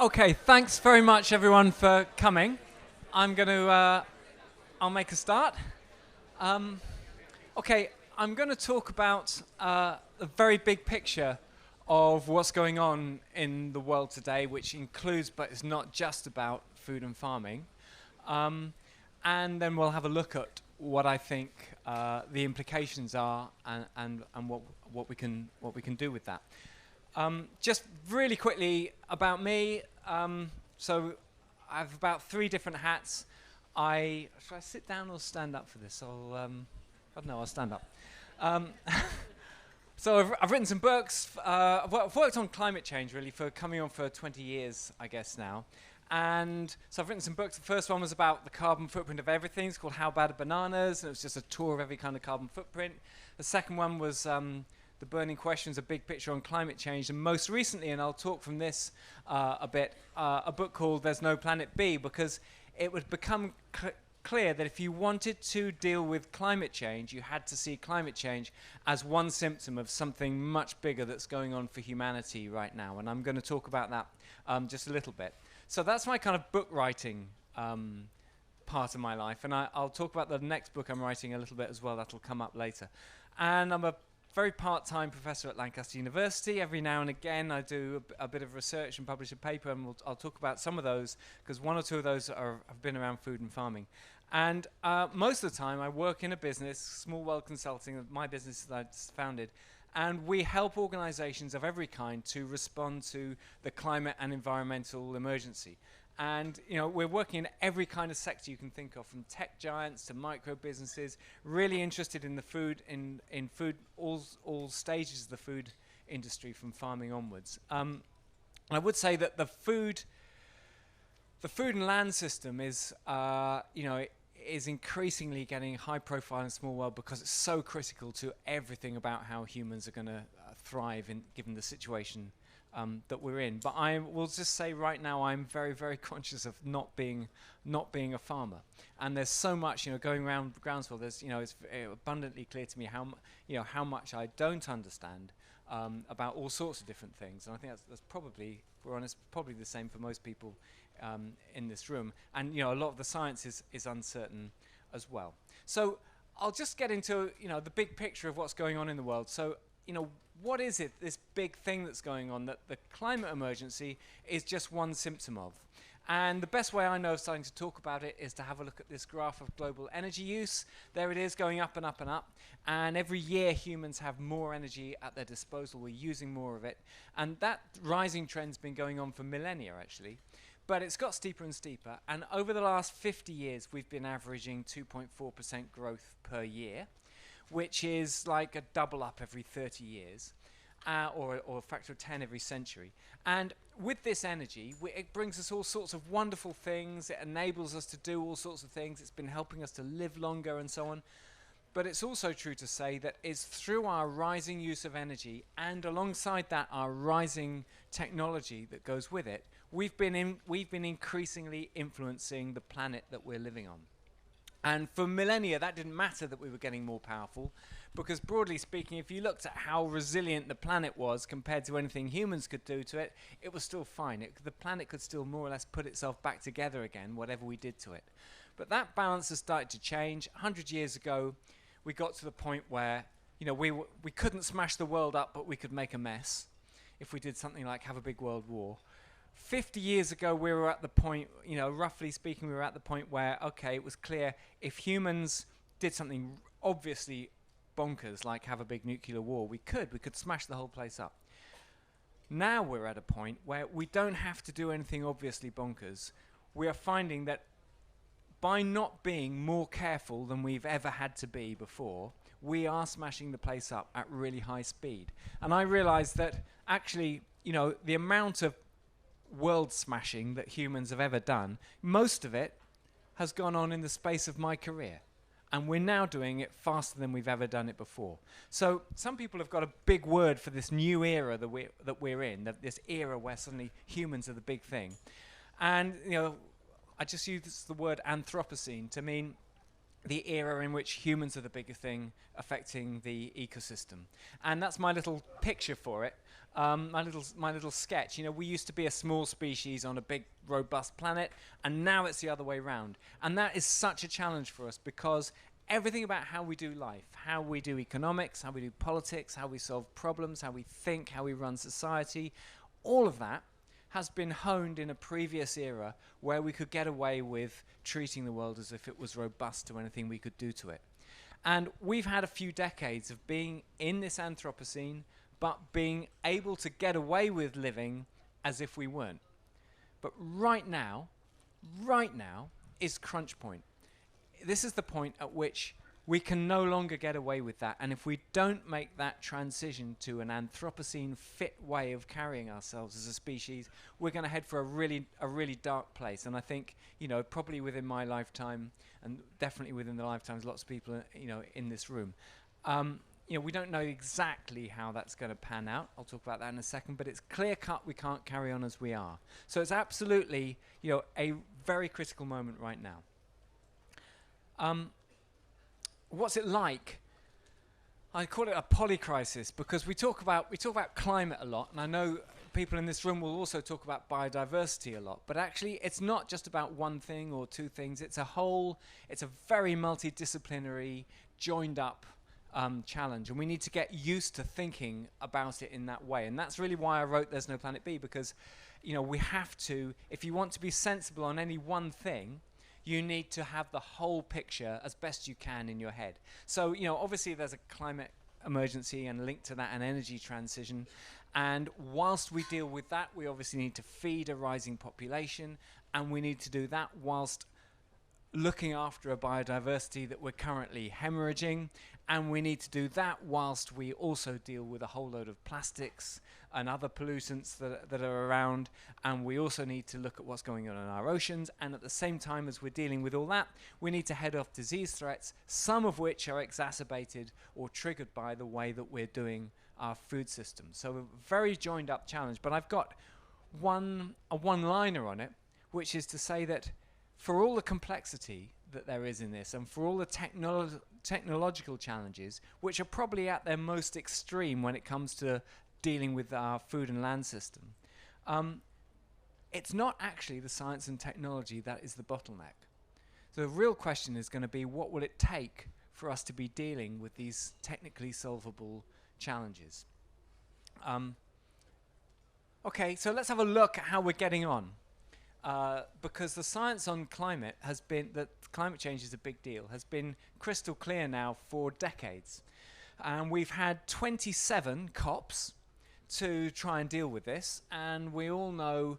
Okay, thanks very much everyone for coming. I'll make a start. Um, okay, I'm going to talk about a very big picture of what's going on in the world today, which includes, but it's not just about food and farming. Um, and then we'll have a look at what I think the implications are and what we can do with that. Just really quickly about me. So I have about 3 different hats. Should I sit down or stand up for this? I don't know, I'll stand up. Um, so I've written some books. I've worked on climate change really for coming on for 20 years, I guess now. And so I've written some books. The first one was about the carbon footprint of everything. It's called How Bad Are Bananas? And it was just a tour of every kind of carbon footprint. The second one was The Burning Questions, a big picture on climate change. And most recently, and I'll talk from this a bit, a book called There's No Planet B, because it would become clear that if you wanted to deal with climate change, you had to see climate change as one symptom of something much bigger that's going on for humanity right now. And I'm going to talk about that just a little bit. So that's my kind of book writing part of my life. And I'll talk about the next book I'm writing a little bit as well. That'll come up later. And I'm a very part-time professor at Lancaster University. Every now and again I do a bit of research and publish a paper, and I'll talk about some of those, because 1 or 2 of those have been around food and farming. And most of the time I work in a business, Small World Consulting, my business that I founded, and we help organizations of every kind to respond to the climate and environmental emergency. And we're working in every kind of sector you can think of, from tech giants to micro businesses, really interested in the food, in food, all stages of the food industry from farming onwards. I would say that the food and land system is, is increasingly getting high profile in Small World because it's so critical to everything about how humans are going to thrive given the situation that we're in. But I will just say right now, I'm very, very conscious of not being a farmer. And there's so much, going around Groundswell. There's, it's abundantly clear to me how much I don't understand about all sorts of different things. And I think that's probably, if we're honest, probably the same for most people in this room. And a lot of the science is uncertain as well. So I'll just get into the big picture of what's going on in the world. So what is it, this big thing that's going on, that the climate emergency is just one symptom of? And the best way I know of starting to talk about it is to have a look at this graph of global energy use. There it is, going up and up and up. And every year humans have more energy at their disposal. We're using more of it. And that rising trend's been going on for millennia, actually. But it's got steeper and steeper. And over the last 50 years, we've been averaging 2.4% growth per year, which is like a double up every 30 years, or a factor of 10 every century. And with this energy, it brings us all sorts of wonderful things. It enables us to do all sorts of things. It's been helping us to live longer and so on. But it's also true to say that it's through our rising use of energy, and alongside that our rising technology that goes with it, we've been increasingly influencing the planet that we're living on. And for millennia, that didn't matter that we were getting more powerful, because broadly speaking, if you looked at how resilient the planet was compared to anything humans could do to it, it was still fine. The planet could still more or less put itself back together again, whatever we did to it. But that balance has started to change. 100 years ago, we got to the point where we couldn't smash the world up, but we could make a mess if we did something like have a big world war. 50 years ago, we were at the point, roughly speaking, we were at the point where, okay, it was clear if humans did something obviously bonkers, like have a big nuclear war, we could smash the whole place up. Now we're at a point where we don't have to do anything obviously bonkers. We are finding that by not being more careful than we've ever had to be before, we are smashing the place up at really high speed. And I realized that actually, the amount of world smashing that humans have ever done, most of it has gone on in the space of my career. And we're now doing it faster than we've ever done it before. So some people have got a big word for this new era that we're in, this era where suddenly humans are the big thing. And, I just use the word Anthropocene to mean the era in which humans are the biggest thing affecting the ecosystem. And that's my little picture for it, my little sketch. You know, we used to be a small species on a big, robust planet, and now it's the other way around. And that is such a challenge for us because everything about how we do life, how we do economics, how we do politics, how we solve problems, how we think, how we run society, all of that has been honed in a previous era where we could get away with treating the world as if it was robust to anything we could do to it. And we've had a few decades of being in this Anthropocene, but being able to get away with living as if we weren't. But right now is crunch point. This is the point at which we can no longer get away with that. And if we don't make that transition to an Anthropocene fit way of carrying ourselves as a species, we're going to head for a really dark place. And I think, you know, probably within my lifetime, and definitely within the lifetimes of lots of people, you know, in this room, you know, we don't know exactly how that's going to pan out. I'll talk about that in a second, but it's clear cut we can't carry on as we are. So it's absolutely, you know, a very critical moment right now. What's it like? I call it a polycrisis because we talk about climate a lot, and I know people in this room will also talk about biodiversity a lot, but actually it's not just about one thing or two things. It's a very multidisciplinary, joined up challenge, and we need to get used to thinking about it in that way. And that's really why I wrote There's No Planet B, because, you know, we have to, if you want to be sensible on any one thing, you need to have the whole picture as best you can in your head. So, you know, obviously there's a climate emergency and linked to that an energy transition. And whilst we deal with that, we obviously need to feed a rising population, and we need to do that whilst looking after a biodiversity that we're currently hemorrhaging, and we need to do that whilst we also deal with a whole load of plastics and other pollutants that are around, and we also need to look at what's going on in our oceans, and at the same time as we're dealing with all that, we need to head off disease threats, some of which are exacerbated or triggered by the way that we're doing our food system. So a very joined up challenge, but I've got a one-liner on it, which is to say that for all the complexity that there is in this, and for all the technological challenges, which are probably at their most extreme when it comes to dealing with our food and land system, it's not actually the science and technology that is the bottleneck. So the real question is going to be, what will it take for us to be dealing with these technically solvable challenges? Okay, so let's have a look at how we're getting on. Because the science on climate has been, that climate change is a big deal, has been crystal clear now for decades. And we've had 27 COPs to try and deal with this, and we all know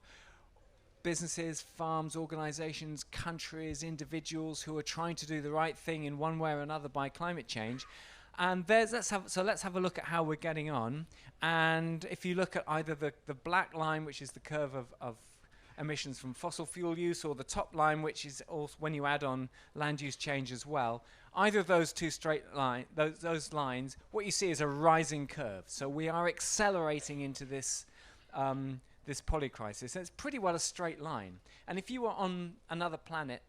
businesses, farms, organizations, countries, individuals who are trying to do the right thing in one way or another by climate change. And let's have a look at how we're getting on. And if you look at either the black line, which is the curve of emissions from fossil fuel use, or the top line, which is also when you add on land use change as well, either of those two straight line, those lines, what you see is a rising curve. So we are accelerating into this this polycrisis, and it's pretty well a straight line. And if you were on another planet,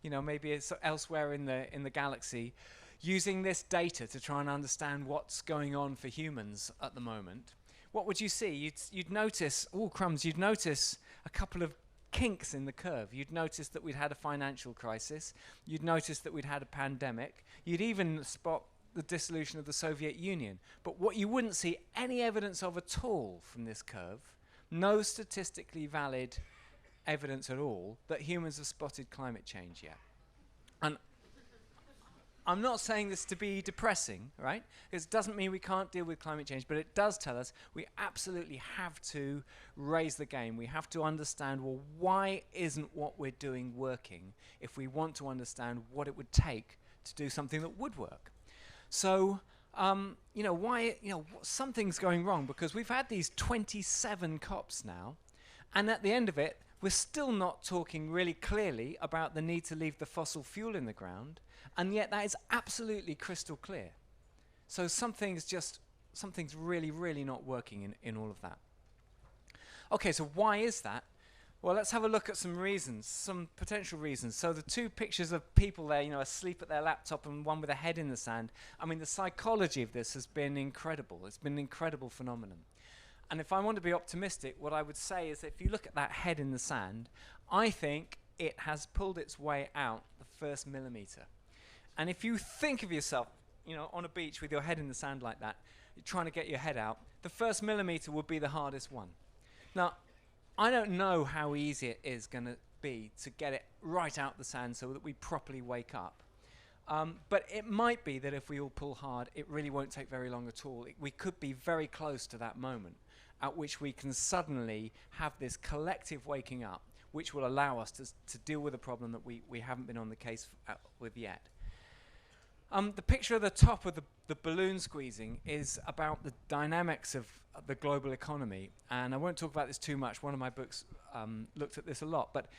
you know, maybe it's elsewhere in the galaxy, using this data to try and understand what's going on for humans at the moment, what would you see? You'd notice, oh crumbs, you'd notice a couple of kinks in the curve. You'd notice that we'd had a financial crisis. You'd notice that we'd had a pandemic. You'd even spot the dissolution of the Soviet Union. But what you wouldn't see any evidence of at all from this curve, no statistically valid evidence at all that humans have spotted climate change yet. And I'm not saying this to be depressing, right? Because it doesn't mean we can't deal with climate change, but it does tell us we absolutely have to raise the game. We have to understand, well, why isn't what we're doing working if we want to understand what it would take to do something that would work? So, you know, why, you know, something's going wrong, because we've had these 27 COPs now, and at the end of it, we're still not talking really clearly about the need to leave the fossil fuel in the ground, and yet that is absolutely crystal clear. So something's really, really not working in all of that. Okay, so why is that? Well, let's have a look at some reasons, some potential reasons. So the two pictures of people there, asleep at their laptop and one with a head in the sand. I mean, the psychology of this has been incredible. It's been an incredible phenomenon. And if I want to be optimistic, what I would say is that if you look at that head in the sand, I think it has pulled its way out the first millimeter. And if you think of yourself, on a beach with your head in the sand like that, you're trying to get your head out, the first millimeter would be the hardest one. Now, I don't know how easy it is going to be to get it right out the sand so that we properly wake up. But it might be that if we all pull hard, it really won't take very long at all. We could be very close to that moment at which we can suddenly have this collective waking up, which will allow us to deal with a problem that we haven't been on the case with yet. The picture at the top of the balloon squeezing is about the dynamics of the global economy, and I won't talk about this too much. One of my books looked at this a lot, but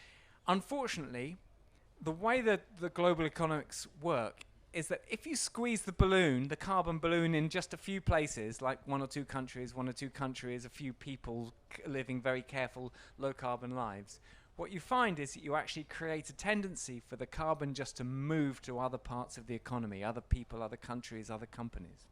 unfortunately, the way that the global economics work is that if you squeeze the balloon, the carbon balloon, in just a few places, like one or two countries, a few people living very careful, low-carbon lives, what you find is that you actually create a tendency for the carbon just to move to other parts of the economy, other people, other countries, other companies.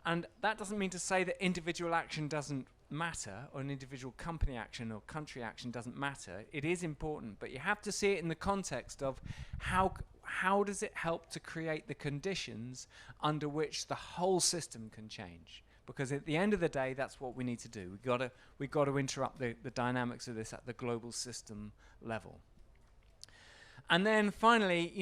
And that doesn't mean to say that individual action doesn't matter, or an individual company action or country action doesn't matter. It is important, but you have to see it in the context of how does it help to create the conditions under which the whole system can change. Because at the end of the day, that's what we need to do. We've got to interrupt the dynamics of this at the global system level. And then finally,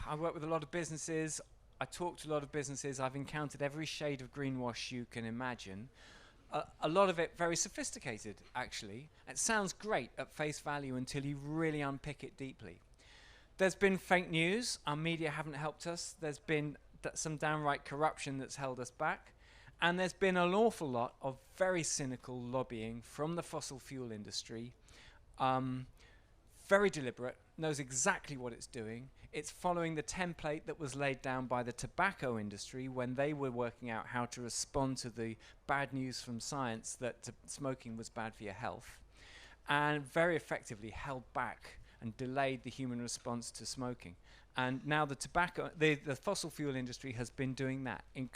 I work with a lot of businesses. I talk to a lot of businesses. I've encountered every shade of greenwash you can imagine. A lot of it very sophisticated, actually. It sounds great at face value until you really unpick it deeply. There's been fake news. Our media haven't helped us. There's been some downright corruption that's held us back. And there's been an awful lot of very cynical lobbying from the fossil fuel industry. Very deliberate, knows exactly what it's doing. It's following the template that was laid down by the tobacco industry when they were working out how to respond to the bad news from science that smoking was bad for your health, and very effectively held back and delayed the human response to smoking. And now the fossil fuel industry has been doing that in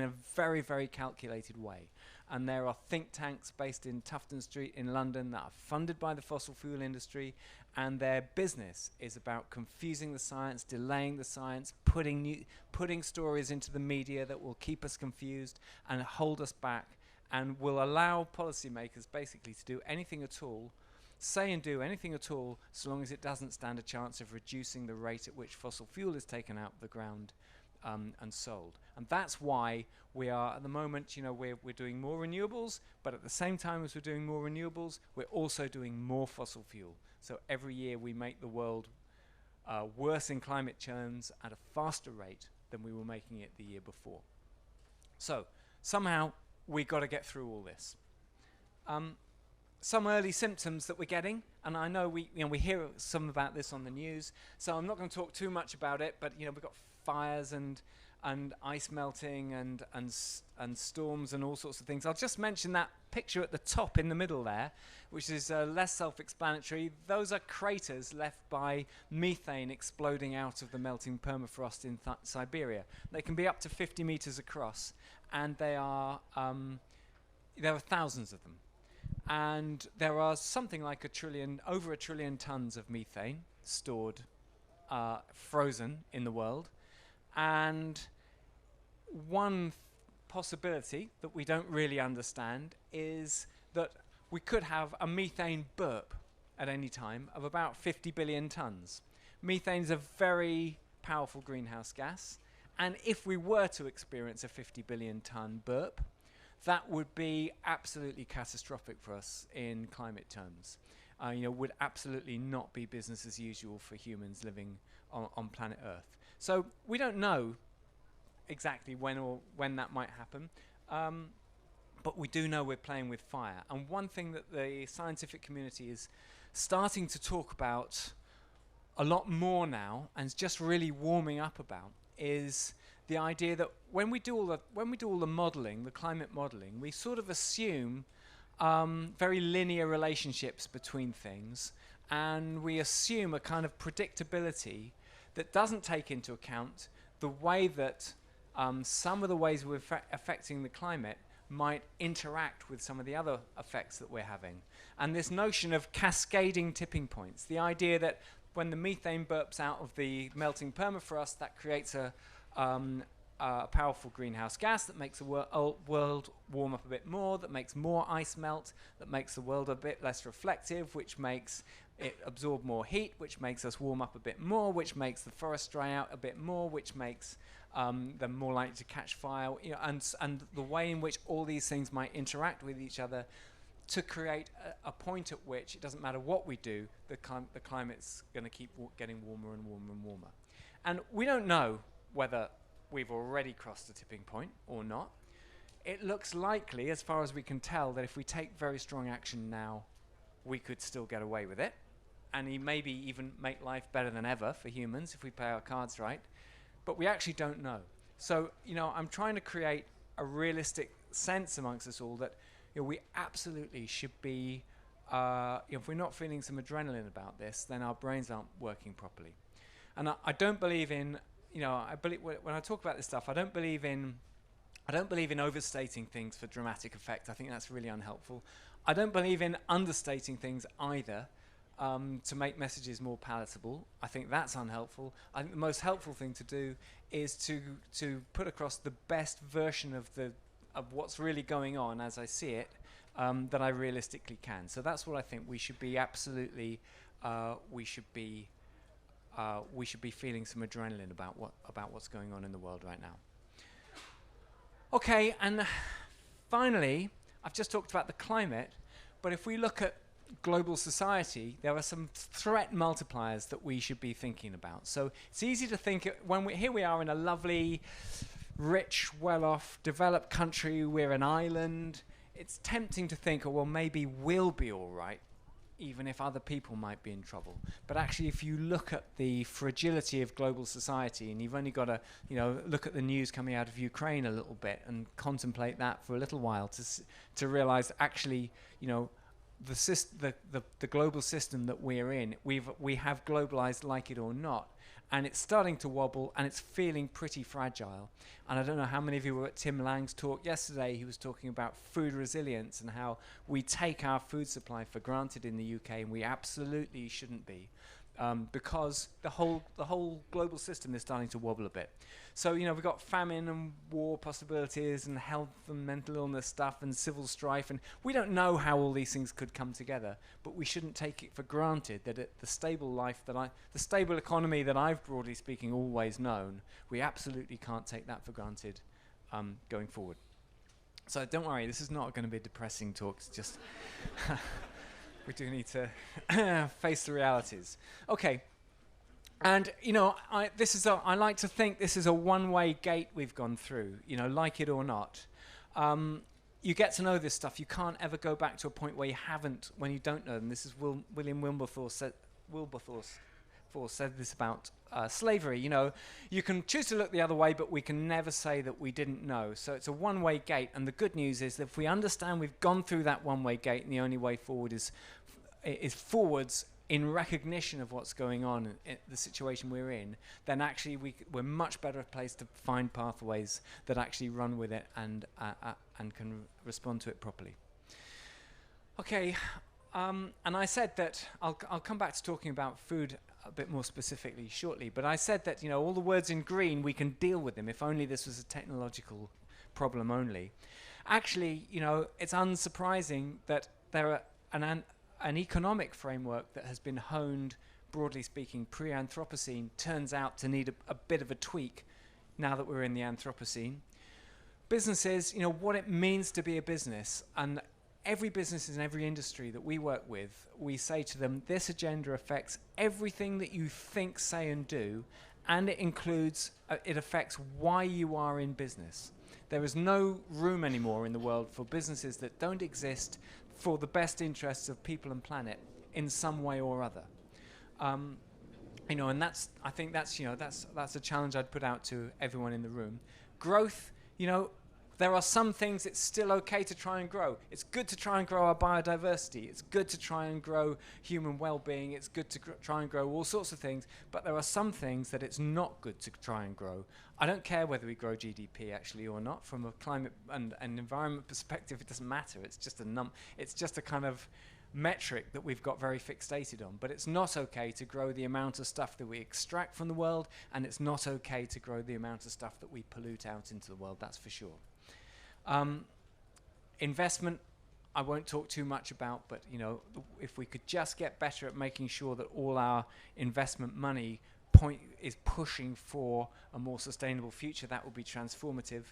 a very, very calculated way. And there are think tanks based in Tufton Street in London that are funded by the fossil fuel industry, and their business is about confusing the science, delaying the science, putting stories into the media that will keep us confused and hold us back, and will allow policymakers basically to do anything at all, say and do anything at all, so long as it doesn't stand a chance of reducing the rate at which fossil fuel is taken out of the ground and sold. And that's why we are, at the moment, we're doing more renewables, but at the same time as we're doing more renewables, we're also doing more fossil fuel. So every year we make the world worse in climate terms at a faster rate than we were making it the year before. So somehow we've got to get through all this. Some early symptoms that we're getting, and I know we hear some about this on the news, so I'm not going to talk too much about it, but we've got fires and ice melting and storms and all sorts of things. I'll just mention that picture at the top in the middle there, which is less self-explanatory. Those are craters left by methane exploding out of the melting permafrost in Siberia. They can be up to 50 meters across, and there are thousands of them. And there are something like over a trillion tons of methane stored, frozen in the world. And one possibility that we don't really understand is that we could have a methane burp at any time of about 50 billion tons. Methane is a very powerful greenhouse gas. And if we were to experience a 50 billion ton burp, that would be absolutely catastrophic for us in climate terms. Would absolutely not be business as usual for humans living on planet Earth. So we don't know exactly when that might happen, but we do know we're playing with fire. And one thing that the scientific community is starting to talk about a lot more now, and is just really warming up about, is the idea that when we do all the modeling, the climate modeling, we sort of assume very linear relationships between things, and we assume a kind of predictability that doesn't take into account the way that some of the ways we're affecting the climate might interact with some of the other effects that we're having. And this notion of cascading tipping points, the idea that when the methane burps out of the melting permafrost, that creates a powerful greenhouse gas that makes the world warm up a bit more, that makes more ice melt, that makes the world a bit less reflective, which makes it absorb more heat, which makes us warm up a bit more, which makes the forest dry out a bit more, which makes them more likely to catch fire, and the way in which all these things might interact with each other to create a point at which it doesn't matter what we do, the climate's going to keep getting warmer and warmer and warmer. And we don't know whether we've already crossed the tipping point or not. It looks likely, as far as we can tell, that if we take very strong action now, we could still get away with it, and maybe even make life better than ever for humans if we play our cards right. But we actually don't know. So, I'm trying to create a realistic sense amongst us all that we absolutely should be, if we're not feeling some adrenaline about this, then our brains aren't working properly. And I don't believe in, when I talk about this stuff, I don't believe in overstating things for dramatic effect. I think that's really unhelpful. I don't believe in understating things either, to make messages more palatable. I think that's unhelpful. I think the most helpful thing to do is to put across the best version of what's really going on as I see it, that I realistically can. So that's what I think we should be absolutely. We should be feeling some adrenaline about what's going on in the world right now. Okay, and finally, I've just talked about the climate, but if we look at global society, there are some threat multipliers that we should be thinking about. So it's easy to think here we are in a lovely, rich, well-off, developed country. We're an island. It's tempting to think, well, maybe we'll be all right, even if other people might be in trouble. But actually, if you look at the fragility of global society, and you've only got to, look at the news coming out of Ukraine a little bit and contemplate that for a little while to realize actually, the global system that we're in, we have globalized like it or not, and it's starting to wobble and it's feeling pretty fragile. And I don't know how many of you were at Tim Lang's talk yesterday. He was talking about food resilience and how we take our food supply for granted in the UK, and we absolutely shouldn't be, because the whole global system is starting to wobble a bit. So we've got famine and war possibilities and health and mental illness stuff and civil strife, and we don't know how all these things could come together, but we shouldn't take it for granted that the stable economy that I've broadly speaking always known, we absolutely can't take that for granted going forward. So don't worry, this is not going to be a depressing talk. It's just we do need to face the realities. Okay. And I like to think this is a one-way gate we've gone through. Like it or not, you get to know this stuff. You can't ever go back to a point where you don't know them. This is William Wilberforce said this about slavery. You can choose to look the other way, but we can never say that we didn't know. So it's a one-way gate. And the good news is that if we understand we've gone through that one-way gate, and the only way forward is forwards, in recognition of what's going on in the situation we're in, then actually we're much better placed to find pathways that actually run with it and can respond to it properly. Okay, and I said that I'll come back to talking about food a bit more specifically shortly, but I said that all the words in green, we can deal with them if only this was a technological problem only. Actually, it's unsurprising that there are an economic framework that has been honed, broadly speaking, pre-Anthropocene, turns out to need a bit of a tweak now that we're in the Anthropocene. Businesses, what it means to be a business, and every business in every industry that we work with, we say to them, this agenda affects everything that you think, say, and do, and it affects why you are in business. There is no room anymore in the world for businesses that don't exist for the best interests of people and planet in some way or other. And I think that's a challenge I'd put out to everyone in the room. Growth, There are some things it's still okay to try and grow. It's good to try and grow our biodiversity. It's good to try and grow human well-being. It's good to try and grow all sorts of things. But there are some things that it's not good to try and grow. I don't care whether we grow GDP actually or not. From a climate and environment perspective, it doesn't matter. It's just it's just a kind of metric that we've got very fixated on. But it's not okay to grow the amount of stuff that we extract from the world, and it's not okay to grow the amount of stuff that we pollute out into the world, that's for sure. Investment, I won't talk too much about, but if we could just get better at making sure that all our investment money is pushing for a more sustainable future, that would be transformative.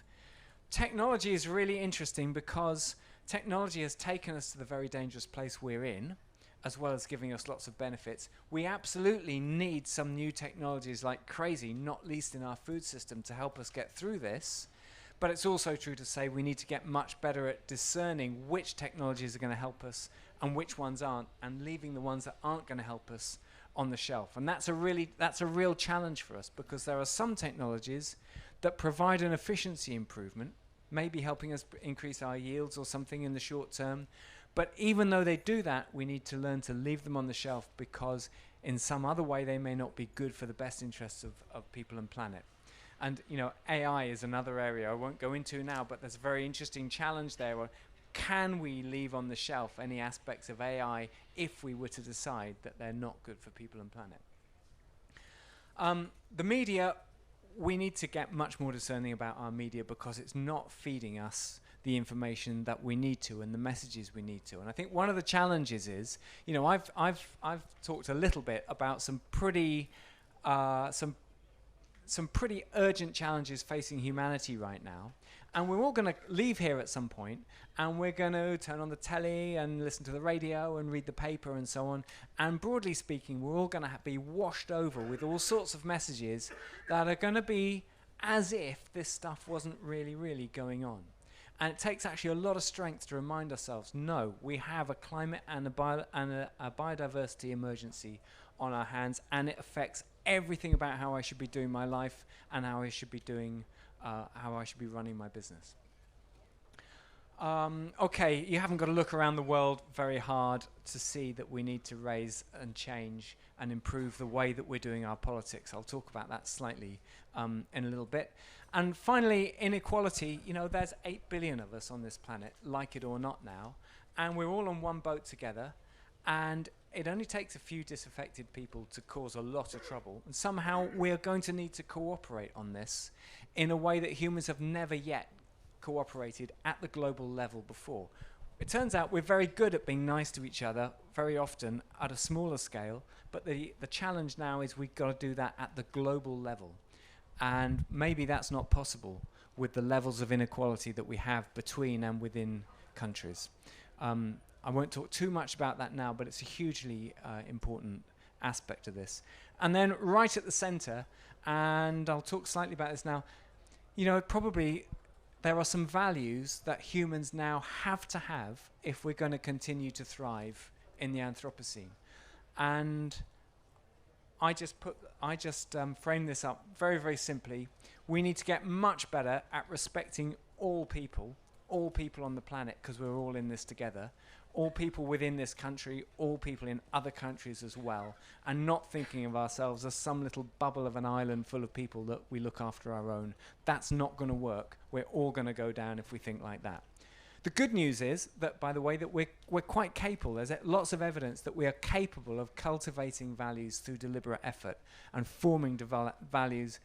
Technology is really interesting because technology has taken us to the very dangerous place we're in, as well as giving us lots of benefits. We absolutely need some new technologies like crazy, not least in our food system, to help us get through this. But it's also true to say we need to get much better at discerning which technologies are going to help us and which ones aren't, and leaving the ones that aren't going to help us on the shelf. And that's a real challenge for us, because there are some technologies that provide an efficiency improvement, maybe helping us increase our yields or something in the short term. But even though they do that, we need to learn to leave them on the shelf, because in some other way they may not be good for the best interests of people and planet. And AI is another area I won't go into now, but there's a very interesting challenge there. Can we leave on the shelf any aspects of AI if we were to decide that they're not good for people and planet? The media, we need to get much more discerning about our media, because it's not feeding us the information that we need to and the messages we need to. And I think one of the challenges is, I've talked a little bit about some pretty urgent challenges facing humanity right now. And we're all going to leave here at some point, and we're going to turn on the telly and listen to the radio and read the paper and so on. And broadly speaking, we're all going to be washed over with all sorts of messages that are going to be as if this stuff wasn't really going on. And it takes actually a lot of strength to remind ourselves, no, we have a climate and a biodiversity emergency on our hands, and it affects everything about how I should be doing my life and how I should be running my business. Okay, you haven't got to look around the world very hard to see that we need to raise and change and improve the way that we're doing our politics. I'll talk about that slightly in a little bit. And finally, inequality. There's 8 billion of us on this planet, like it or not now, and we're all on one boat together, and it only takes a few disaffected people to cause a lot of trouble. And somehow we're going to need to cooperate on this in a way that humans have never yet cooperated at the global level before. It turns out we're very good at being nice to each other very often at a smaller scale, but the challenge now is we've got to do that at the global level. And maybe that's not possible with the levels of inequality that we have between and within countries. I won't talk too much about that now, but it's a hugely important aspect of this. And then right at the center, and I'll talk slightly about this now, probably there are some values that humans now have to have if we're going to continue to thrive in the Anthropocene. And I just frame this up very simply. We need to get much better at respecting all people on the planet, because we're all in this together. All people within this country, all people in other countries as well, and not thinking of ourselves as some little bubble of an island full of people that we look after our own. That's not going to work. We're all going to go down if we think like that. The good news is that, by the way, that we're quite capable. There's lots of evidence that we are capable of cultivating values through deliberate effort and forming values,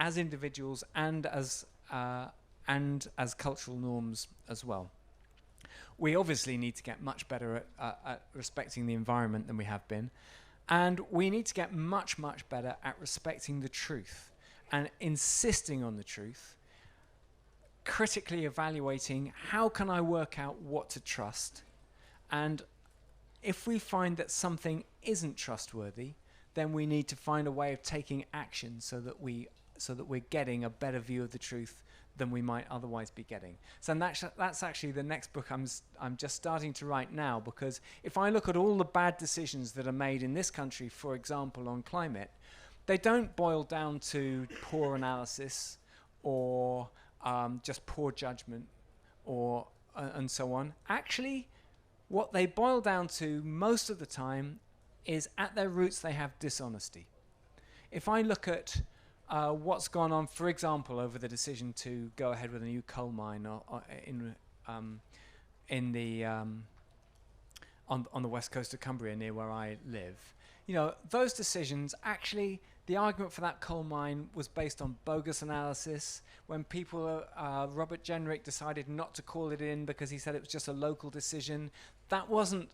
as individuals and as cultural norms as well. We obviously need to get much better at respecting the environment than we have been. And we need to get much better at respecting the truth and insisting on the truth, critically evaluating how can I work out what to trust. And if we find that something isn't trustworthy, then we need to find a way of taking action so that we're getting a better view of the truth than we might otherwise be getting. So that's actually the next book I'm just starting to write now, because if I look at all the bad decisions that are made in this country, for example, on climate, they don't boil down to poor analysis or just poor judgment, or and so on. Actually, what they boil down to most of the time is at their roots they have dishonesty. If I look at what's gone on, for example, over the decision to go ahead with a new coal mine on the west coast of Cumbria, near where I live, those decisions, actually, the argument for that coal mine was based on bogus analysis. When people, Robert Jenrick decided not to call it in because he said it was just a local decision, that wasn't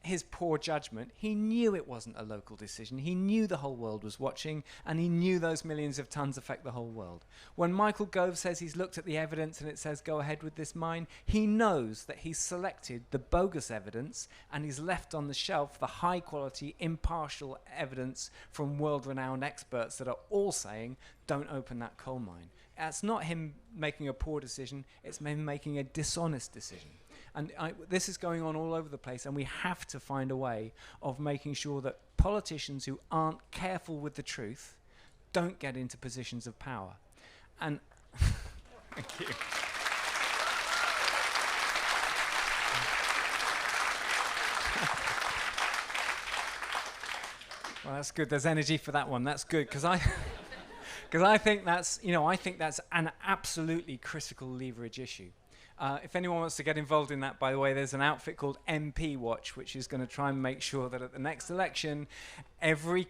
his poor judgment. He knew it wasn't a local decision. He knew the whole world was watching, and he knew those millions of tons affect the whole world. When Michael Gove says he's looked at the evidence and it says go ahead with this mine, he knows that he's selected the bogus evidence and he's left on the shelf the high quality, impartial evidence from world-renowned experts that are all saying don't open that coal mine. That's not him making a poor decision, it's him making a dishonest decision. And this is going on all over the place, and we have to find a way of making sure that politicians who aren't careful with the truth don't get into positions of power. And thank you. Well, that's good. There's energy for that one. That's good, because I think that's an absolutely critical leverage issue. If anyone wants to get involved in that, by the way, there's an outfit called MP Watch, which is going to try and make sure that at the next election, every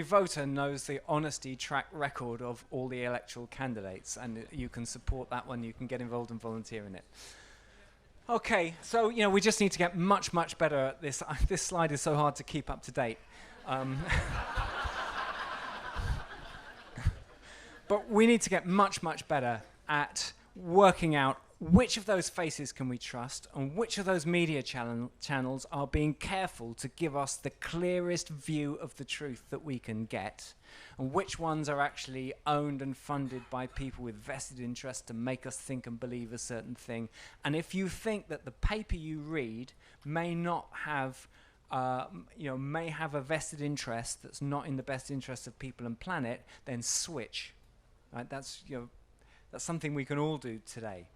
voter knows the honesty track record of all the electoral candidates, and you can support that one. You can get involved and volunteer in it. Okay, so we just need to get much, much better at this. This slide is so hard to keep up to date. But we need to get much, much better at working out which of those faces can we trust, and which of those media channels are being careful to give us the clearest view of the truth that we can get, and which ones are actually owned and funded by people with vested interest to make us think and believe a certain thing. And if you think that the paper you read may not have may have a vested interest that's not in the best interest of people and planet, then switch. Right? That's something we can all do today.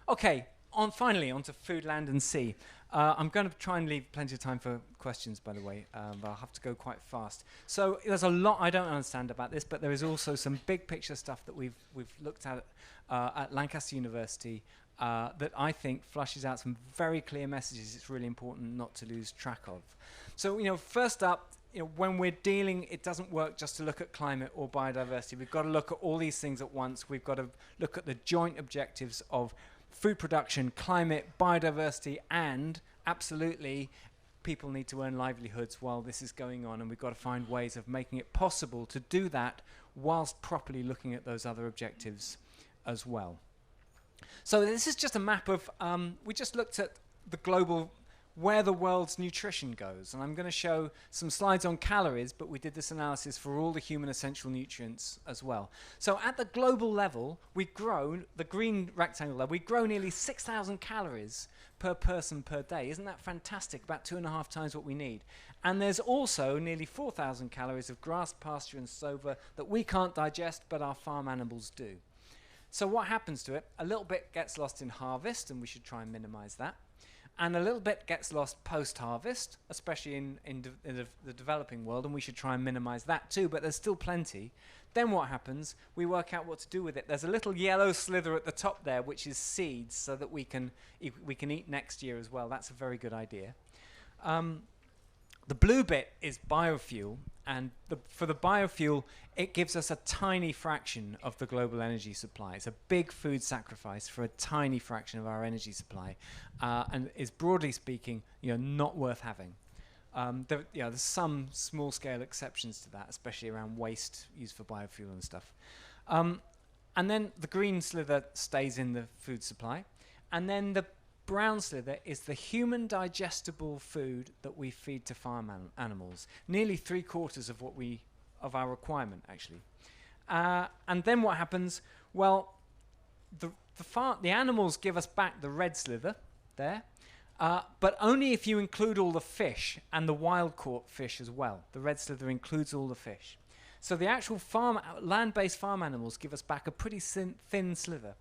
Okay, finally, on to food, land and sea. I'm going to try and leave plenty of time for questions, by the way, but I'll have to go quite fast. So there's a lot I don't understand about this, but there is also some big picture stuff that we've looked at Lancaster University that I think flushes out some very clear messages it's really important not to lose track of. So, first up, when we're dealing, it doesn't work just to look at climate or biodiversity. We've got to look at all these things at once. We've got to look at the joint objectives of food production, climate, biodiversity, and absolutely people need to earn livelihoods while this is going on, and we've got to find ways of making it possible to do that whilst properly looking at those other objectives as well. So this is just a map of, we just looked at the global, where the world's nutrition goes, and I'm going to show some slides on calories, but we did this analysis for all the human essential nutrients as well. So at the global level, we've grown, the green rectangle there, we grow nearly 6,000 calories per person per day. Isn't that fantastic? About 2.5 times what we need. And there's also nearly 4,000 calories of grass, pasture and stover that we can't digest, but our farm animals do. So what happens to it? A little bit gets lost in harvest, and we should try and minimize that. And a little bit gets lost post-harvest, especially in the developing world, and we should try and minimize that too, but there's still plenty. Then what happens? We work out what to do with it. There's a little yellow slither at the top there, which is seeds, so that we can eat next year as well. That's a very good idea. The blue bit is biofuel, and for the biofuel, it gives us a tiny fraction of the global energy supply. It's a big food sacrifice for a tiny fraction of our energy supply, and is, broadly speaking, not worth having. There's some small-scale exceptions to that, especially around waste used for biofuel and stuff. And then the green slither stays in the food supply, and then the brown slither is the human digestible food that we feed to farm animals. Nearly 3/4 of our requirement, actually. And then what happens? Well, the animals give us back the red slither there, but only if you include all the fish and the wild caught fish as well. The red slither includes all the fish. So the actual land-based farm animals give us back a pretty thin sliver.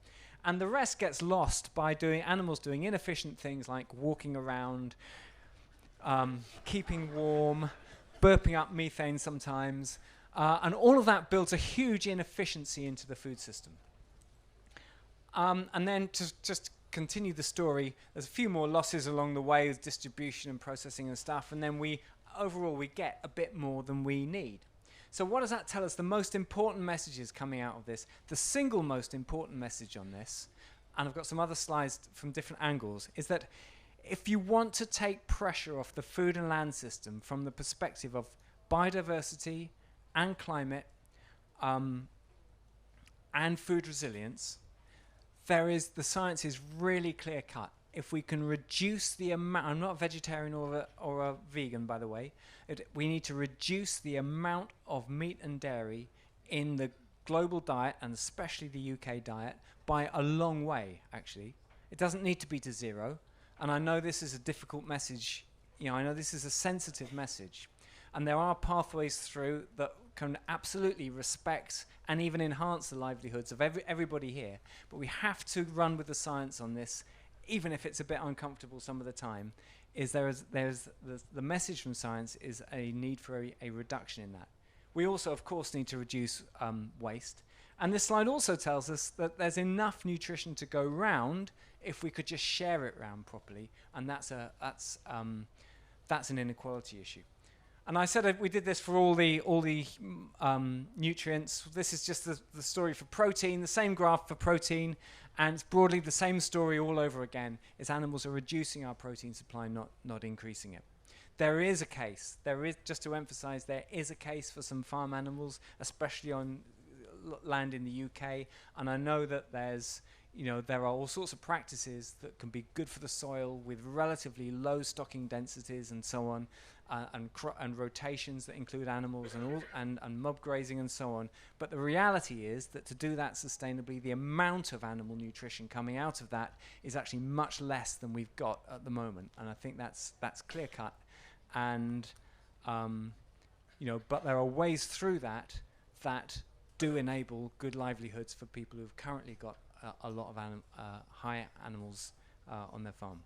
And the rest gets lost by animals doing inefficient things like walking around, keeping warm, burping up methane sometimes, and all of that builds a huge inefficiency into the food system. And then to just continue the story, there's a few more losses along the way with distribution and processing and stuff, and then overall we get a bit more than we need. So what does that tell us? The most important messages coming out of this, the single most important message on this, and I've got some other slides from different angles, is that if you want to take pressure off the food and land system from the perspective of biodiversity and climate and food resilience, the science is really clear cut. If we can reduce the amount, I'm not a vegetarian or a vegan, by the way, we need to reduce the amount of meat and dairy in the global diet, and especially the UK diet, by a long way, actually. It doesn't need to be to zero, and I know this is a difficult message, I know this is a sensitive message, and there are pathways through that can absolutely respect and even enhance the livelihoods of everybody here, but we have to run with the science on this, even if it's a bit uncomfortable some of the time. There's the message from science is a need for a reduction in that. We also, of course, need to reduce waste. And this slide also tells us that there's enough nutrition to go round if we could just share it round properly, and that's an inequality issue. And I said we did this for all the nutrients. This is just the story for protein, the same graph for protein, and it's broadly the same story all over again. Is animals are reducing our protein supply, not increasing it. There is a case. Just to emphasize, there is a case for some farm animals, especially on land in the UK. And I know that there are all sorts of practices that can be good for the soil with relatively low stocking densities and so on, and rotations that include animals and mob grazing and so on. But the reality is that to do that sustainably, the amount of animal nutrition coming out of that is actually much less than we've got at the moment. And I think that's clear cut. And but there are ways through that do enable good livelihoods for people who've currently got a lot of high animals on their farm.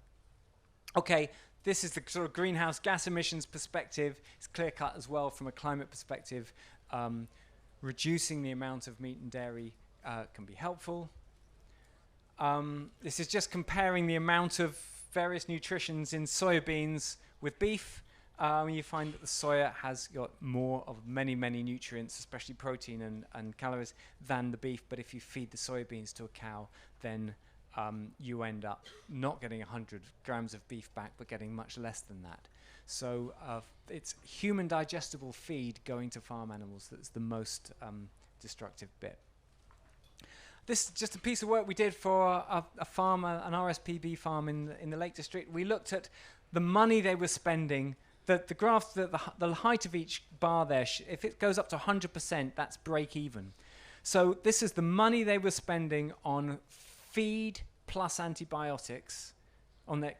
Okay, this is the sort of greenhouse gas emissions perspective. It's clear cut as well from a climate perspective. Reducing the amount of meat and dairy can be helpful. This is just comparing the amount of various nutritions in soybeans with beef. You find that the soya has got more of many nutrients, especially protein and calories, than the beef. But if you feed the soybeans to a cow, then you end up not getting 100 grams of beef back, but getting much less than that. So it's human digestible feed going to farm animals that's the most destructive bit. This is just a piece of work we did for a farm, an RSPB farm in the Lake District. We looked at the money they were spending. The graph, the height of each bar there, if it goes up to 100%, that's break even. So this is the money they were spending on feed plus antibiotics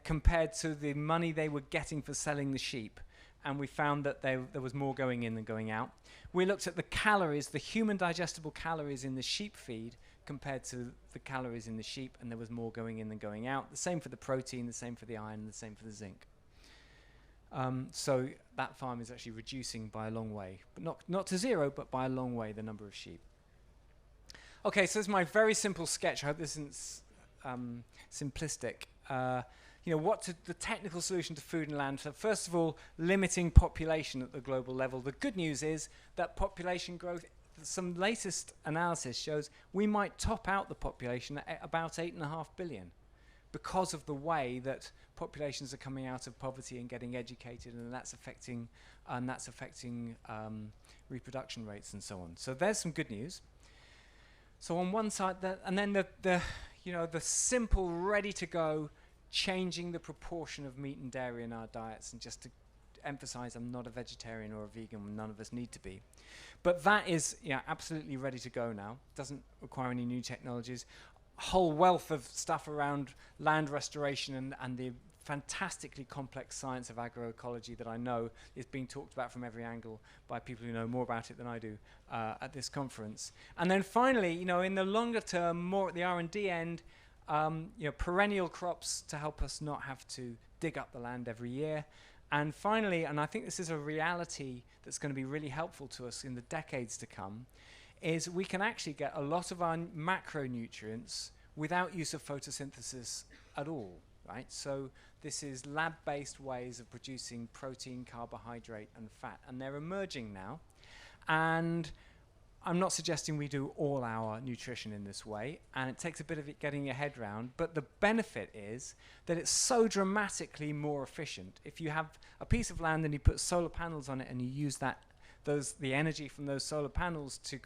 compared to the money they were getting for selling the sheep. And we found that there was more going in than going out. We looked at the calories, the human digestible calories in the sheep feed compared to the calories in the sheep, and there was more going in than going out. The same for the protein, the same for the iron, the same for the zinc. So that farm is actually reducing by a long way, but not to zero, but by a long way, the number of sheep. Okay, so this is my very simple sketch. I hope this isn't simplistic. The technical solution to food and land. So first of all, limiting population at the global level. The good news is that population growth, some latest analysis shows we might top out the population at about 8.5 billion. Because of the way that populations are coming out of poverty and getting educated, and that's affecting reproduction rates and so on. So there's some good news. So on one side, and then the simple, ready to go, changing the proportion of meat and dairy in our diets. And just to emphasize, I'm not a vegetarian or a vegan. None of us need to be, but that is absolutely ready to go now. Doesn't require any new technologies. Whole wealth of stuff around land restoration and the fantastically complex science of agroecology that I know is being talked about from every angle by people who know more about it than I do at this conference. And then finally, you know, in the longer term, more at the R&D end, you know, perennial crops to help us not have to dig up the land every year. And finally, and I think this is a reality that's going to be really helpful to us in the decades to come, is we can actually get a lot of our macronutrients without use of photosynthesis at all, right? So this is lab-based ways of producing protein, carbohydrate, and fat, and they're emerging now. And I'm not suggesting we do all our nutrition in this way, and it takes a bit of it getting your head round, but the benefit is that it's so dramatically more efficient. If you have a piece of land and you put solar panels on it and you use the energy from those solar panels to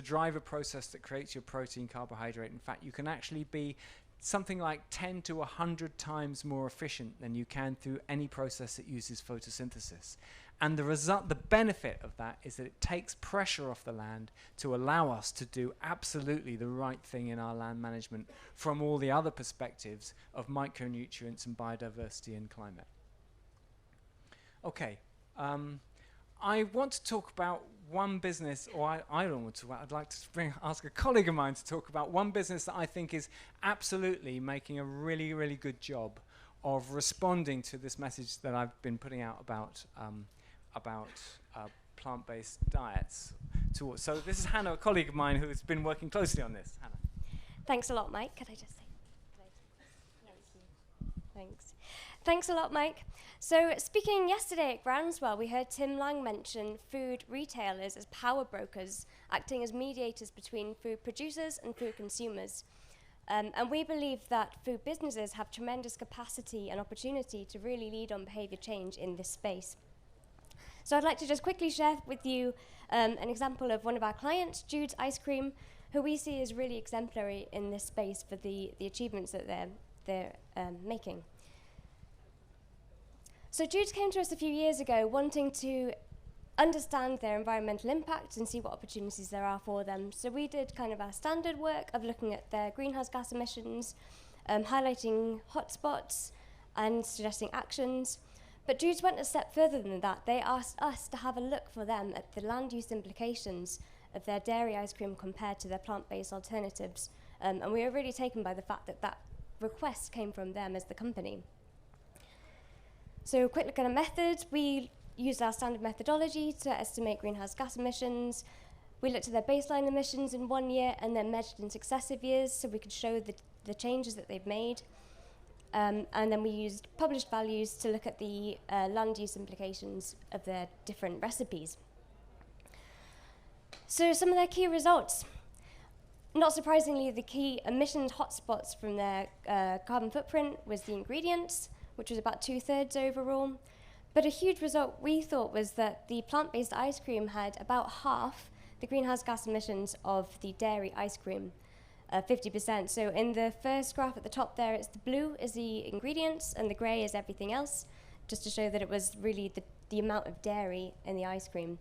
drive a process that creates your protein, carbohydrate, and fat, you can actually be something like 10 to 100 times more efficient than you can through any process that uses photosynthesis. And the benefit of that is that it takes pressure off the land to allow us to do absolutely the right thing in our land management from all the other perspectives of micronutrients and biodiversity and climate. Okay, I want to talk about one business, or I don't want to, I'd like to ask a colleague of mine to talk about one business that I think is absolutely making a really, really good job of responding to this message that I've been putting out about plant-based diets. So this is Hannah, a colleague of mine who's been working closely on this. Hannah. Thanks a lot, Mike. Could I just say? Thanks. Thanks a lot, Mike. So speaking yesterday at Groundswell, we heard Tim Lang mention food retailers as power brokers, acting as mediators between food producers and food consumers. And we believe that food businesses have tremendous capacity and opportunity to really lead on behavior change in this space. So I'd like to just quickly share with you an example of one of our clients, Jude's Ice Cream, who we see as really exemplary in this space for the achievements that they're making. So Jude's came to us a few years ago wanting to understand their environmental impact and see what opportunities there are for them. So we did kind of our standard work of looking at their greenhouse gas emissions, highlighting hotspots and suggesting actions. But Jude's went a step further than that. They asked us to have a look for them at the land use implications of their dairy ice cream compared to their plant-based alternatives. And we were really taken by the fact that that request came from them as the company. So a quick look at a method. We used our standard methodology to estimate greenhouse gas emissions. We looked at their baseline emissions in 1 year and then measured in successive years so we could show the changes that they've made. And then we used published values to look at the land use implications of their different recipes. So some of their key results. Not surprisingly, the key emissions hotspots from their carbon footprint was the ingredients, which was about 2/3 overall. But a huge result we thought was that the plant-based ice cream had about half the greenhouse gas emissions of the dairy ice cream, 50%. So in the first graph at the top there, it's the blue is the ingredients and the grey is everything else, just to show that it was really the amount of dairy in the ice cream.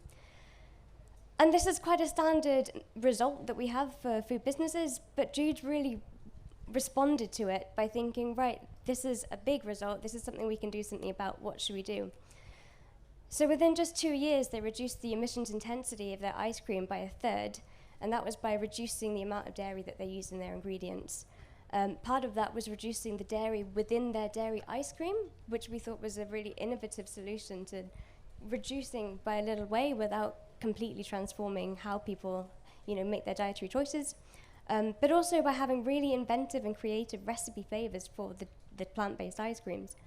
And this is quite a standard result that we have for food businesses, but Jude really responded to it by thinking, right, this is a big result, this is something we can do something about, what should we do? So within just 2 years, they reduced the emissions intensity of their ice cream by 1/3, and that was by reducing the amount of dairy that they use in their ingredients. Part of that was reducing the dairy within their dairy ice cream, which we thought was a really innovative solution to reducing by a little way without completely transforming how people, make their dietary choices. But also by having really inventive and creative recipe flavors for the plant-based ice creams.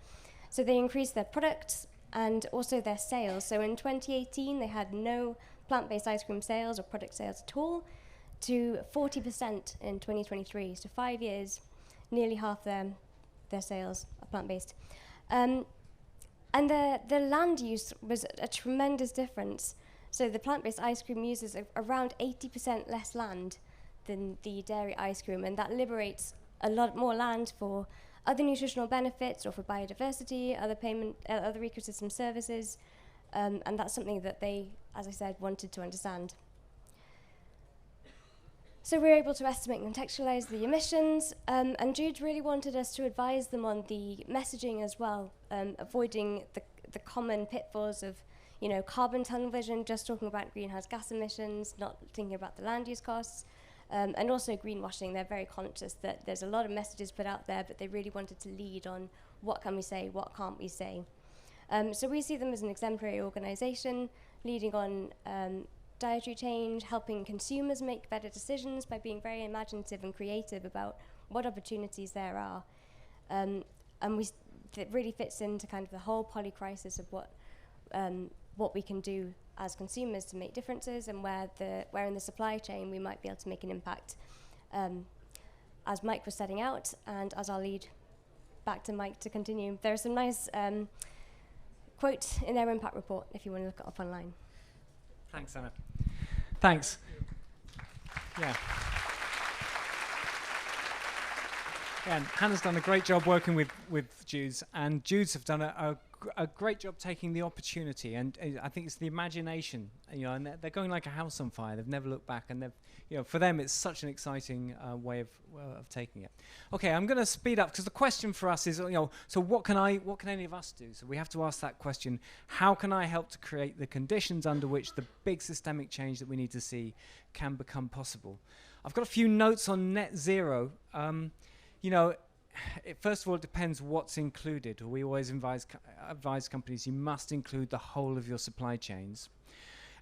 So they increased their products and also their sales. So in 2018, they had no plant-based ice cream sales or product sales at all, to 40% in 2023. So 5 years, nearly half their sales are plant-based. And the land use was a tremendous difference. So the plant-based ice cream uses around 80% less land than the dairy ice cream, and that liberates a lot more land for other nutritional benefits or for biodiversity, other ecosystem services, and that's something that they, as I said, wanted to understand. So we were able to estimate and contextualize the emissions, and Jude really wanted us to advise them on the messaging as well, avoiding the common pitfalls of, carbon tunnel vision, just talking about greenhouse gas emissions, not thinking about the land use costs, and also greenwashing. They're very conscious that there's a lot of messages put out there, but they really wanted to lead on what can we say, what can't we say. So we see them as an exemplary organization, leading on dietary change, helping consumers make better decisions by being very imaginative and creative about what opportunities there are. And it really fits into kind of the whole polycrisis of what we can do as consumers to make differences, and where in the supply chain we might be able to make an impact, as Mike was setting out, and as I'll lead back to Mike to continue. There are some nice quotes in their impact report if you want to look it up online. Thanks, Anna. Thanks. Yeah. And Hannah's done a great job working with Jews, and Jews have done a great job taking the opportunity, and I think it's the imagination, and they're going like a house on fire. They've never looked back, and for them it's such an exciting way of taking it. Okay, I'm going to speed up because the question for us is, so what can any of us do? So we have to ask that question: how can I help to create the conditions under which the big systemic change that we need to see can become possible? I've got a few notes on net zero. First of all, it depends what's included. We always advise companies, you must include the whole of your supply chains.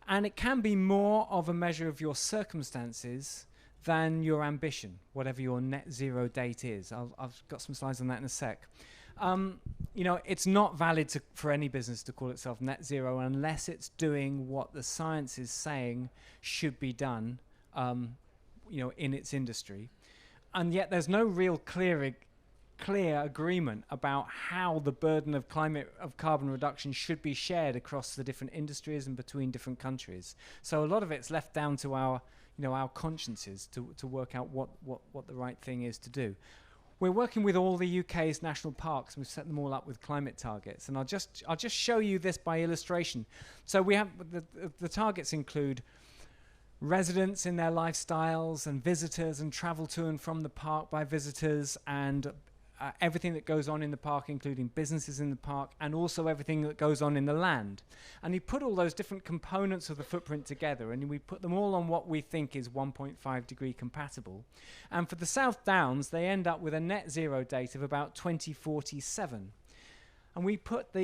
And it can be more of a measure of your circumstances than your ambition, whatever your net zero date is. I've got some slides on that in a sec. It's not valid for any business to call itself net zero unless it's doing what the science is saying should be done, in its industry. And yet there's no real clear agreement about how the burden of carbon reduction should be shared across the different industries and between different countries. So a lot of it's left down to our consciences to work out what the right thing is to do. We're working with all the UK's national parks, and we've set them all up with climate targets. And I'll just show you this by illustration. So we have the targets include residents in their lifestyles, and visitors, and travel to and from the park by visitors, and everything that goes on in the park, including businesses in the park, and also everything that goes on in the land. And you put all those different components of the footprint together, and we put them all on what we think is 1.5 degree compatible. And for the South Downs, they end up with a net zero date of about 2047. And we put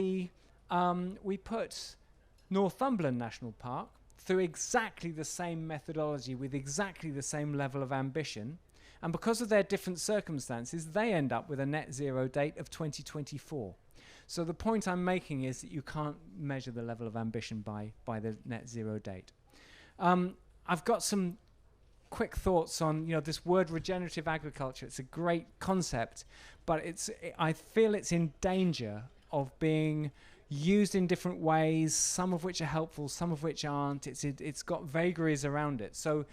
Northumberland National Park through exactly the same methodology with exactly the same level of ambition. And because of their different circumstances, they end up with a net zero date of 2024. So the point I'm making is that you can't measure the level of ambition by the net zero date. I've got some quick thoughts on this word regenerative agriculture. It's a great concept, but I feel it's in danger of being used in different ways, some of which are helpful, some of which aren't. It's got vagaries around it. So,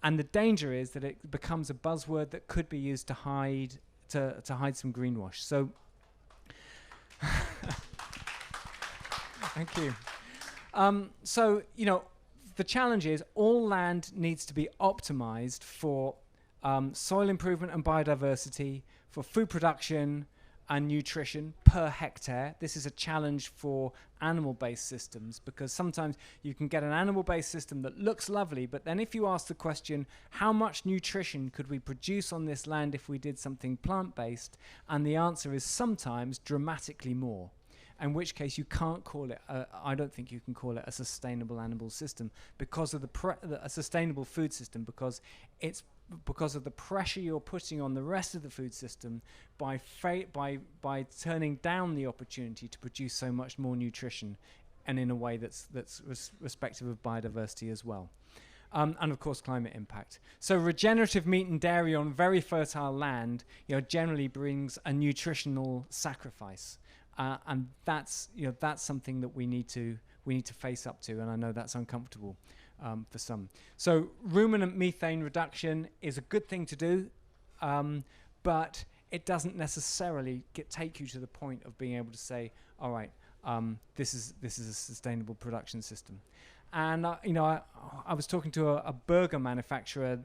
and the danger is that it becomes a buzzword that could be used to hide some greenwash. So, thank you. The challenge is all land needs to be optimized for soil improvement and biodiversity, for food production and nutrition per hectare. This is a challenge for animal-based systems, because sometimes you can get an animal-based system that looks lovely, but then if you ask the question, how much nutrition could we produce on this land if we did something plant-based? And the answer is sometimes dramatically more. In which case you can't call it, I don't think you can call it a sustainable animal system, because of a sustainable food system, because of the pressure you're putting on the rest of the food system by turning down the opportunity to produce so much more nutrition, and in a way that's respective of biodiversity as well. And of course climate impact. So regenerative meat and dairy on very fertile land generally brings a nutritional sacrifice. And that's something that we need to face up to, and I know that's uncomfortable for some. So ruminant methane reduction is a good thing to do, but it doesn't necessarily take you to the point of being able to say, all right, this is a sustainable production system. And I was talking to a burger manufacturer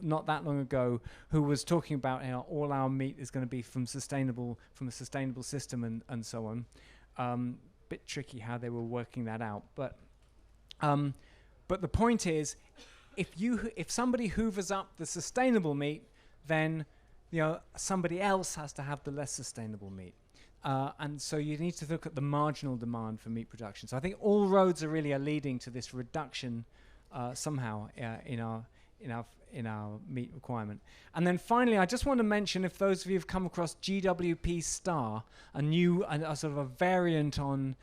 not that long ago who was talking about how all our meat is going to be from a sustainable system and so on. Bit tricky how they were working that out, but the point is, if somebody hoovers up the sustainable meat, then somebody else has to have the less sustainable meat. And so you need to look at the marginal demand for meat production. So I think all roads are leading to this reduction somehow in our meat requirement. And then finally, I just want to mention, if those of you have come across GWP Star, a sort of a variant on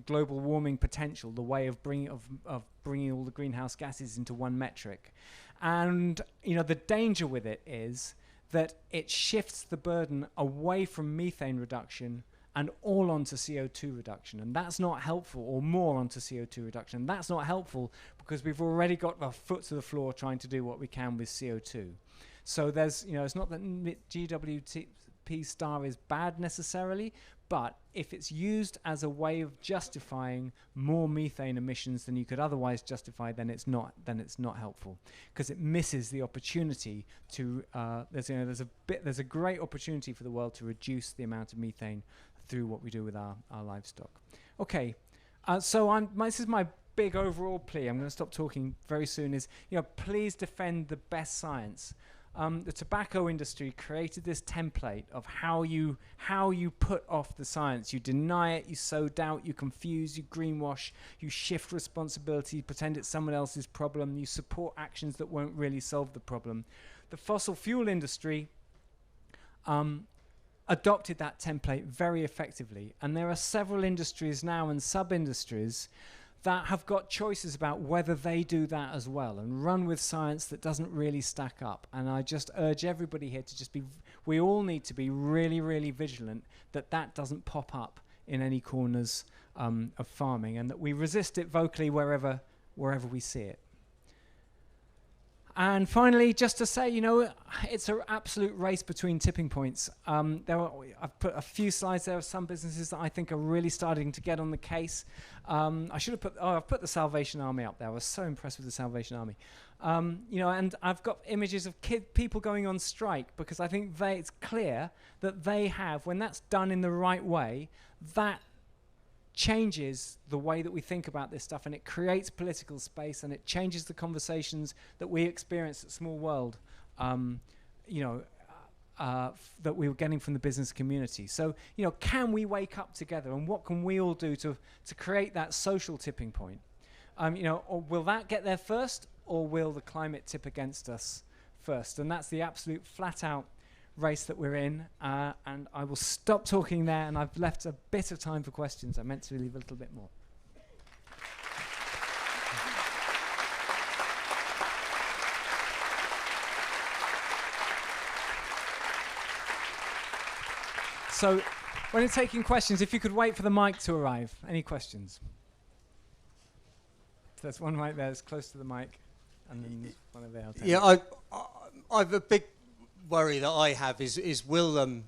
global warming potential, the way of bringing all the greenhouse gases into one metric. And the danger with it is that it shifts the burden away from methane reduction and all onto CO2 reduction. And that's not helpful, or more onto CO2 reduction. And that's not helpful because we've already got our foot to the floor trying to do what we can with CO2. So there's, it's not that GWP Star is bad necessarily, but if it's used as a way of justifying more methane emissions than you could otherwise justify, then it's not helpful, because it misses the opportunity to there's a great opportunity for the world to reduce the amount of methane through what we do with our livestock. Okay, so this is my big overall plea. I'm going to stop talking very soon. Is please defend the best science. The tobacco industry created this template of how you put off the science. You deny it, you sow doubt, you confuse, you greenwash, you shift responsibility, pretend it's someone else's problem, you support actions that won't really solve the problem. The fossil fuel industry adopted that template very effectively, and there are several industries now and sub-industries that have got choices about whether they do that as well and run with science that doesn't really stack up. And I just urge everybody here to we all need to be really, really vigilant that doesn't pop up in any corners of farming, and that we resist it vocally wherever we see it. And finally, just to say, it's an absolute race between tipping points. I've put a few slides there of some businesses that I think are really starting to get on the case. I've put the Salvation Army up there. I was so impressed with the Salvation Army. And I've got images of people going on strike, because I think it's clear that they have, when that's done in the right way, that changes the way that we think about this stuff, and it creates political space, and it changes the conversations that we experience at Small World, that we were getting from the business community. So, can we wake up together, and what can we all do to create that social tipping point? Or will that get there first, or will the climate tip against us first? And that's the absolute flat-out race that we're in, and I will stop talking there, and I've left a bit of time for questions. I meant to leave a little bit more. So when you're taking questions, if you could wait for the mic to arrive. Any questions? There's one right there that's close to the mic, and then one over there. Yeah, I've a big worry that I have is will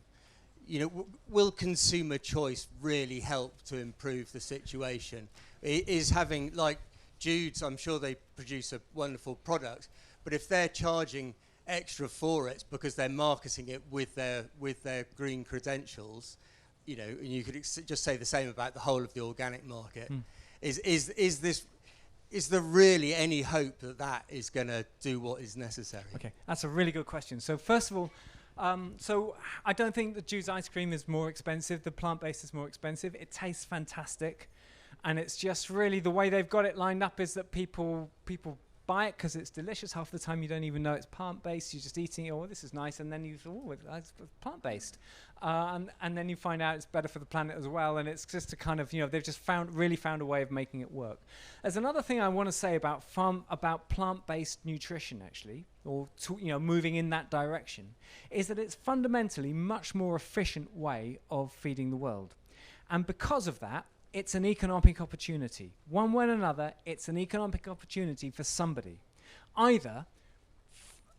consumer choice really help to improve the situation? Is having, like Jude's, I'm sure they produce a wonderful product, but if they're charging extra for it because they're marketing it with their green credentials, and you could just say the same about the whole of the organic market. Is there really any hope that is going to do what is necessary? Okay, that's a really good question. So first of all, so I don't think that Jude's ice cream is more expensive. The plant-based is more expensive. It tastes fantastic, and it's just really the way they've got it lined up is that people buy it because it's delicious. Half the time you don't even know it's plant-based. You're just eating it. Oh, this is nice, and then you thought, oh, it's plant-based, and then you find out it's better for the planet as well. And it's just a kind of, they've just really found a way of making it work. There's another thing I want to say about plant-based nutrition, actually, or moving in that direction, is that it's fundamentally much more efficient way of feeding the world, and because of that, it's an economic opportunity. One way or another, it's an economic opportunity for somebody. Either,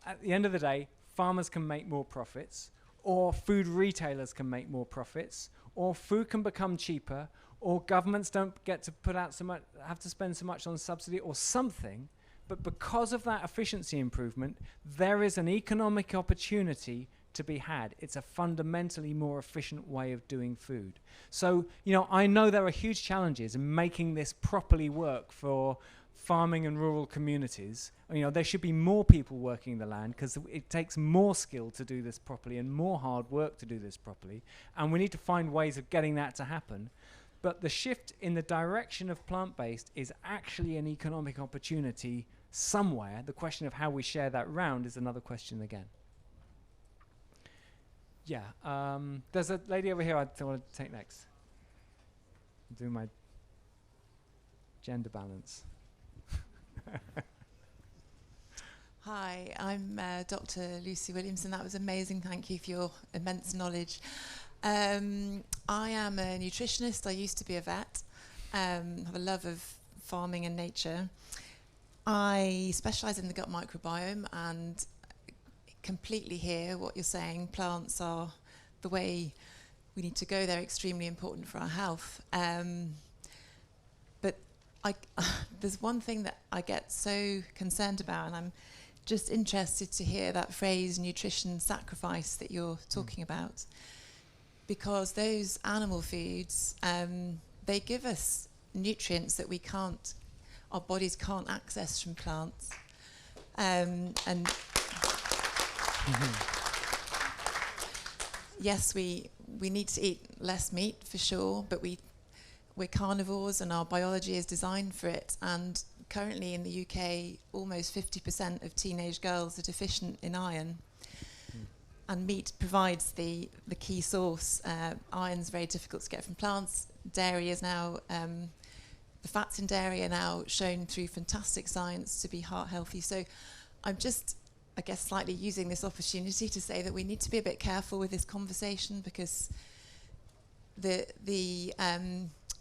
at the end of the day, farmers can make more profits, or food retailers can make more profits, or food can become cheaper, or governments don't get to put out so much, have to spend so much on subsidy or something. But because of that efficiency improvement, there is an economic opportunity to be had. It's a fundamentally more efficient way of doing food. So, I know there are huge challenges in making this properly work for farming and rural communities. There should be more people working the land because it takes more skill to do this properly and more hard work to do this properly. And we need to find ways of getting that to happen. But the shift in the direction of plant-based is actually an economic opportunity somewhere. The question of how we share that round is another question again. Yeah, there's a lady over here I want to take next. Do my gender balance. Hi, I'm Dr. Lucy Williamson. That was amazing. Thank you for your immense knowledge. I am a nutritionist. I used to be a vet. Have a love of farming and nature. I specialise in the gut microbiome and completely hear what you're saying. Plants are the way we need to go. They're extremely important for our health. But there's one thing that I get so concerned about, and I'm just interested to hear that phrase, nutrition sacrifice, that you're talking about. Because those animal foods, they give us nutrients that our bodies can't access from plants. Yes, we need to eat less meat for sure, but we're carnivores and our biology is designed for it. And currently in the UK, almost 50% of teenage girls are deficient in iron. And meat provides the key source. Iron's very difficult to get from plants. Dairy is now, the fats in dairy are now shown through fantastic science to be heart healthy. So I'm just, I guess, slightly using this opportunity to say that we need to be a bit careful with this conversation, because the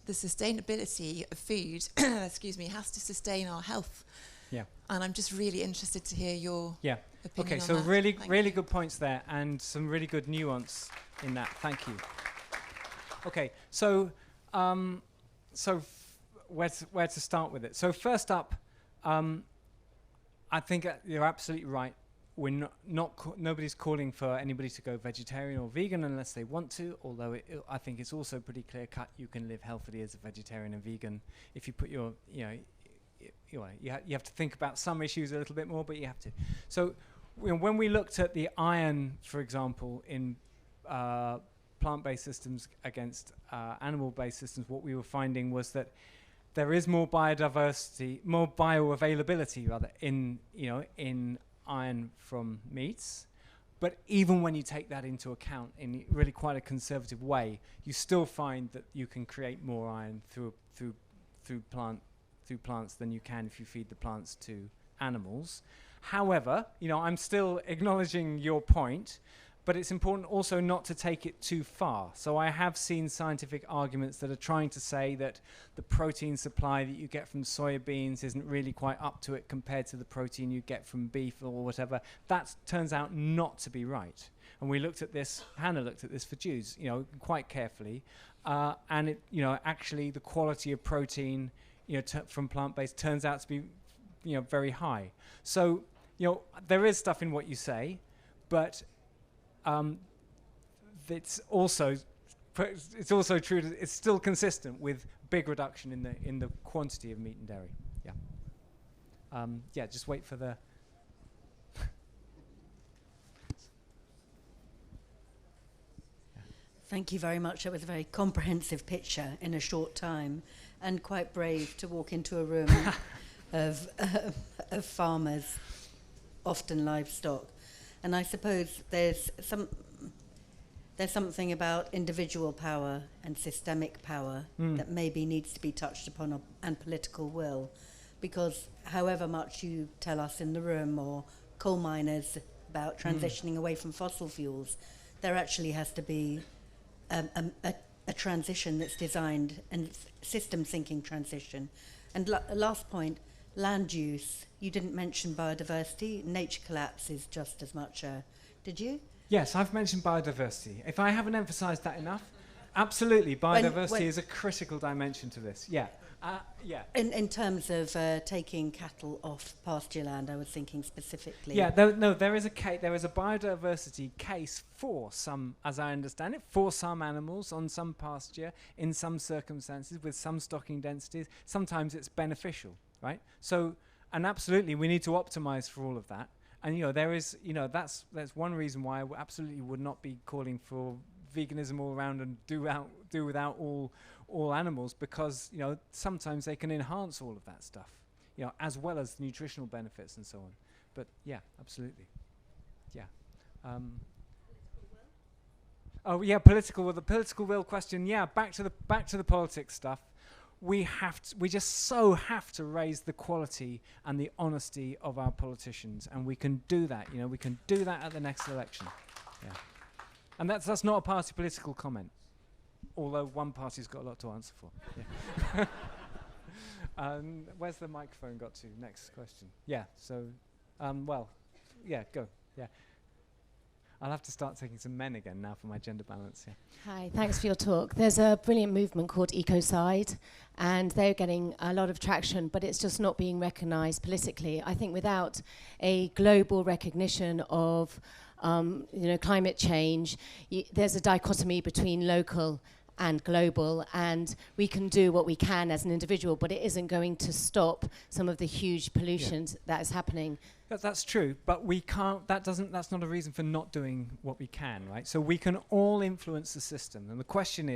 sustainability of food, excuse me, has to sustain our health. Yeah. And I'm just really interested to hear your opinion Okay, on so that. really good points there, and some really good nuance in that. Thank you. Okay, so where to start with it? So first up, I think you're absolutely right. We're nobody's calling for anybody to go vegetarian or vegan unless they want to, although I think it's also pretty clear cut you can live healthily as a vegetarian and vegan if you put your, you have to think about some issues a little bit more, but you have to. So when we looked at the iron, for example, in plant-based systems against animal-based systems, what we were finding was that there is more biodiversity, more bioavailability rather in iron from meats. But even when you take that into account in really quite a conservative way, you still find that you can create more iron through plants than you can if you feed the plants to animals. However, I'm still acknowledging your point, but it's important also not to take it too far. So I have seen scientific arguments that are trying to say that the protein supply that you get from soybeans isn't really quite up to it compared to the protein you get from beef or whatever. That turns out not to be right. And we looked at this, Hannah looked at this for Jews, quite carefully. And it, actually the quality of protein, from plant-based turns out to be, very high. So, there is stuff in what you say, but it's also true that it's still consistent with big reduction in the quantity of meat and dairy. Yeah. Just wait for the. Thank you very much. That was a very comprehensive picture in a short time, and quite brave to walk into a room of farmers, often livestock. And I suppose there's something about individual power and systemic power that maybe needs to be touched upon, and political will, because however much you tell us in the room, or coal miners, about transitioning away from fossil fuels, there actually has to be a transition that's designed, and system thinking transition. And last point, land use. You didn't mention biodiversity. Nature collapse is just as much did you? Yes, I've mentioned biodiversity. If I haven't emphasized that enough, Absolutely, biodiversity when- is a critical dimension to this. Yeah. Yeah. In terms of taking cattle off pasture land, I was thinking specifically. Yeah, there is a biodiversity case for some, as I understand it, for some animals on some pasture in some circumstances with some stocking densities. Sometimes it's beneficial, right? So, and absolutely, we need to optimize for all of that. And there is, that's one reason why I absolutely would not be calling for veganism all around and do without all animals, because sometimes they can enhance all of that stuff, as well as nutritional benefits and so on. But yeah, absolutely, yeah. Oh yeah, the political will question. Yeah, back to the politics stuff. We just so have to raise the quality and the honesty of our politicians, and we can do that. We can do that at the next election. Yeah. And that's not a party political comment, although one party's got a lot to answer for. Yeah. Where's the microphone got to? Next question. Yeah, so, go. Yeah. I'll have to start taking some men again now for my gender balance. Yeah. Hi, thanks for your talk. There's a brilliant movement called Ecocide, and they're getting a lot of traction, but it's just not being recognised politically. I think without a global recognition of climate change, there's a dichotomy between local and global, and we can do what we can as an individual, but it isn't going to stop some of the huge pollutions that is happening. That's true, but we can't. That's not a reason for not doing what we can, right? So we can all influence the system, and the question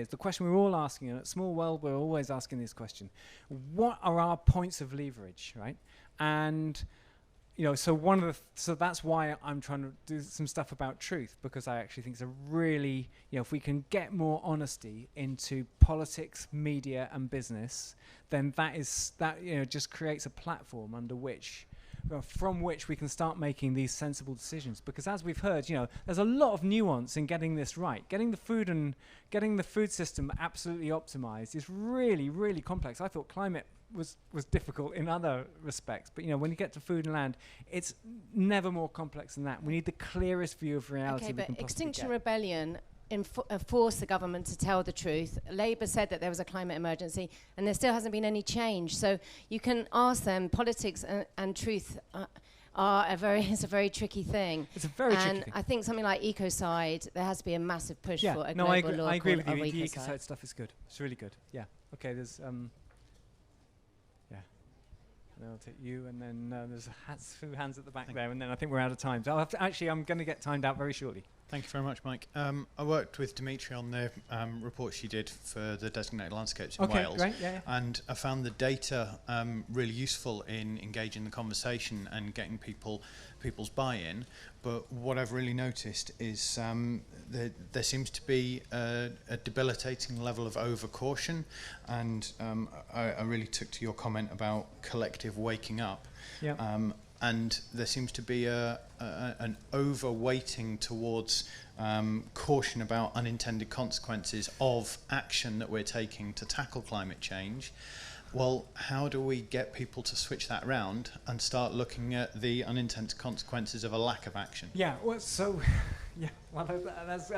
we're all asking, and at Small World we're always asking this question: what are our points of leverage, right? And so that's why I'm trying to do some stuff about truth, because I actually think it's a really, if we can get more honesty into politics, media, and business, then that just creates a platform under which, from which we can start making these sensible decisions. Because as we've heard, there's a lot of nuance in getting this right. Getting the food system absolutely optimized is really, really complex. I thought climate was difficult in other respects, but when you get to food and land, it's never more complex than that. We need the clearest view of reality. Okay, we can but possibly Extinction get. Rebellion forced the government to tell the truth. Labour said that there was a climate emergency, and there still hasn't been any change. So you can ask them. Politics and truth it's a very tricky thing. It's a very tricky thing. And I think something like Ecocide, there has to be a massive push for a I global law agree with of you. The Ecocide. Ecocide stuff is good. It's really good. Yeah. Okay. There's And I'll take you, and then there's two hands at the back there, and then I think we're out of time. So I'm going to get timed out very shortly. Thank you very much, Mike. I worked with Dimitri on the report she did for the designated landscapes in Wales. Great, yeah. And I found the data really useful in engaging the conversation and getting people's buy-in. But what I've really noticed is there seems to be a debilitating level of over-caution, and I really took to your comment about collective waking up. Yeah. And there seems to be an overweighting towards caution about unintended consequences of action that we're taking to tackle climate change. Well, how do we get people to switch that around and start looking at the unintended consequences of a lack of action? Yeah, that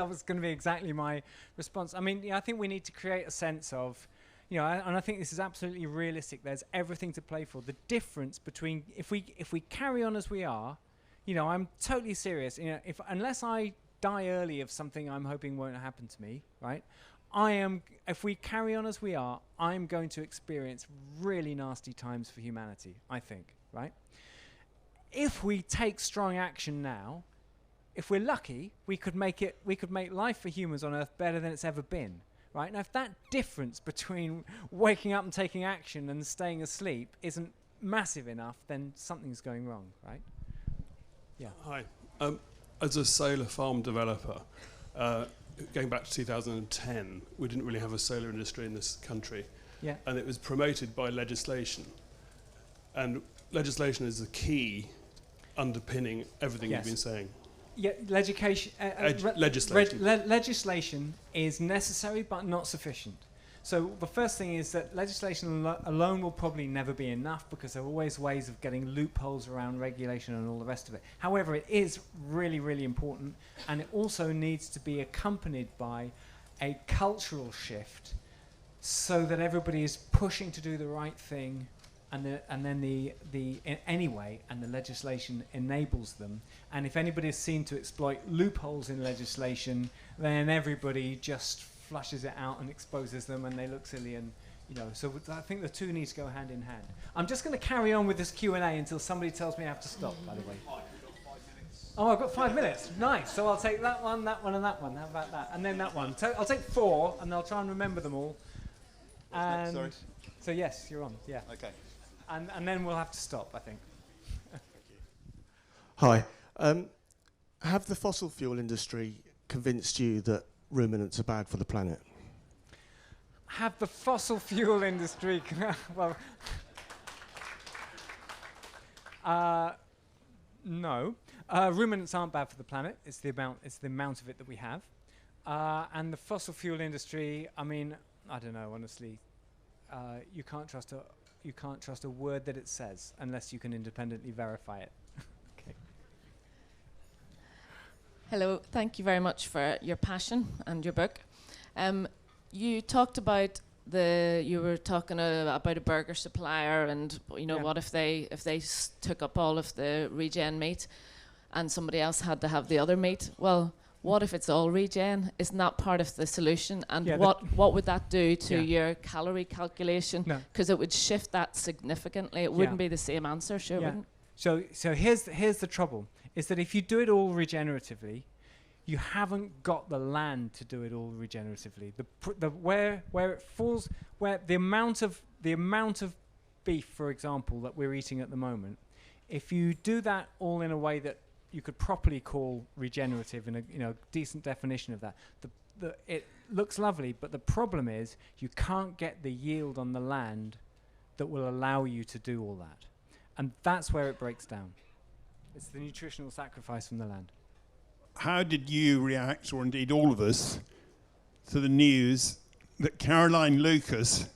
was going to be exactly my response. I mean, I think we need to create a sense of, and I think this is absolutely realistic. There's everything to play for. The difference between if we carry on as we are, I'm totally serious. Unless I die early of something I'm hoping won't happen to me, right? If we carry on as we are, I'm going to experience really nasty times for humanity, I think, right? If we take strong action now, if we're lucky, we could make life for humans on Earth better than it's ever been, right? Now, if that difference between waking up and taking action and staying asleep isn't massive enough, then something's going wrong, right? Yeah. Hi. As a solar farm developer, going back to 2010, we didn't really have a solar industry in this country. Yeah. And it was promoted by legislation. And legislation is the key underpinning everything you've been saying. Yeah, legislation is necessary but not sufficient. So the first thing is that legislation alone will probably never be enough, because there are always ways of getting loopholes around regulation and all the rest of it. However, it is really, really important, and it also needs to be accompanied by a cultural shift so that everybody is pushing to do the right thing, and then anyway, and the legislation enables them. And if anybody is seen to exploit loopholes in legislation, then everybody just flushes it out and exposes them, and they look silly. And so I think the two need to go hand in hand. I'm just going to carry on with this Q&A until somebody tells me I have to stop, by the way. Oh, I've got 5 minutes. Nice. So I'll take that one, and that one. How about that? And then that one. So I'll take 4, and I'll try and remember them all. And sorry. So yes, you're on. Yeah. Okay. And then we'll have to stop, I think. Hi. Have the fossil fuel industry convinced you that ruminants are bad for the planet? Have the fossil fuel industry... well... no. Ruminants aren't bad for the planet. It's the amount of it that we have. And the fossil fuel industry, I mean, I don't know, honestly. You can't trust a word that it says unless you can independently verify it. Okay. Hello, thank you very much for your passion and your book. You talked about you were talking about a burger supplier, and what if they took up all of the regen meat, and somebody else had to have the other meat? Well, what if it's all regen? Isn't that part of the solution? And what would that do to your calorie calculation? Because it would shift that significantly. It wouldn't be the same answer, sure wouldn't? So here's the trouble, is that if you do it all regeneratively, you haven't got the land to do it all regeneratively. Where it falls, where the amount of beef, for example, that we're eating at the moment, if you do that all in a way that you could properly call regenerative in a decent definition of that, it looks lovely, but the problem is you can't get the yield on the land that will allow you to do all that. And that's where it breaks down. It's the nutritional sacrifice from the land. How did you react, or indeed all of us, to the news that Caroline Lucas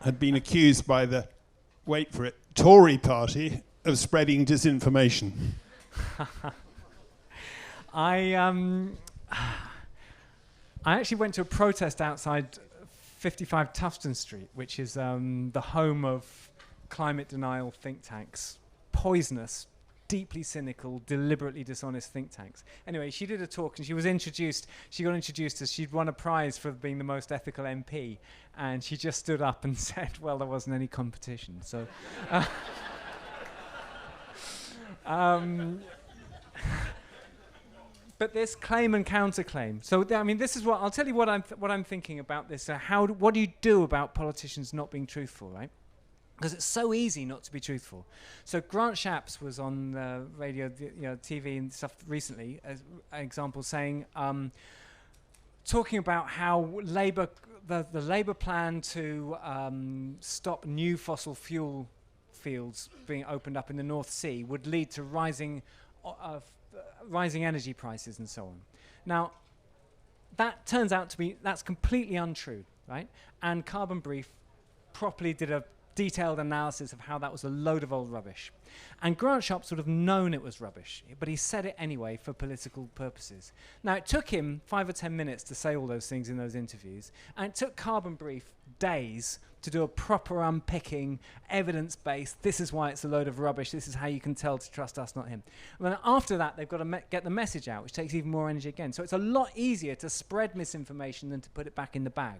had been accused by the, wait for it, Tory party of spreading disinformation? I actually went to a protest outside 55 Tufton Street, which is the home of climate denial think tanks, poisonous, deeply cynical, deliberately dishonest think tanks. Anyway, she did a talk and she got introduced as she'd won a prize for being the most ethical MP, and she just stood up and said, well, there wasn't any competition. So but there's claim and counterclaim. So this is what I'll tell you what I'm thinking about this. What do you do about politicians not being truthful, right? Because it's so easy not to be truthful. So Grant Shapps was on the radio, TV and stuff recently, as an example, saying, talking about how the Labour plan to stop new fossil fuel fields being opened up in the North Sea would lead to rising energy prices and so on. Now, that turns out to be, that's completely untrue, right? And Carbon Brief properly did a detailed analysis of how that was a load of old rubbish. And Grant Shapps would have known it was rubbish, but he said it anyway for political purposes. Now, it took him 5 or 10 minutes to say all those things in those interviews, and it took Carbon Brief days to do a proper unpicking, evidence-based, this is why it's a load of rubbish, this is how you can tell to trust us, not him. And then after that, they've got to get the message out, which takes even more energy again. So it's a lot easier to spread misinformation than to put it back in the bag.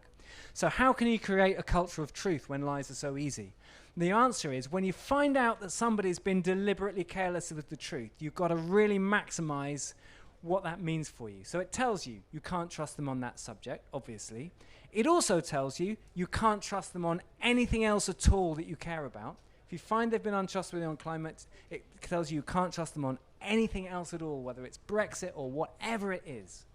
So how can you create a culture of truth when lies are so easy? The answer is, when you find out that somebody's been deliberately careless with the truth, you've got to really maximize what that means for you. So it tells you you can't trust them on that subject, obviously. It also tells you you can't trust them on anything else at all that you care about. If you find they've been untrustworthy on climate, it tells you can't trust them on anything else at all, whether it's Brexit or whatever it is.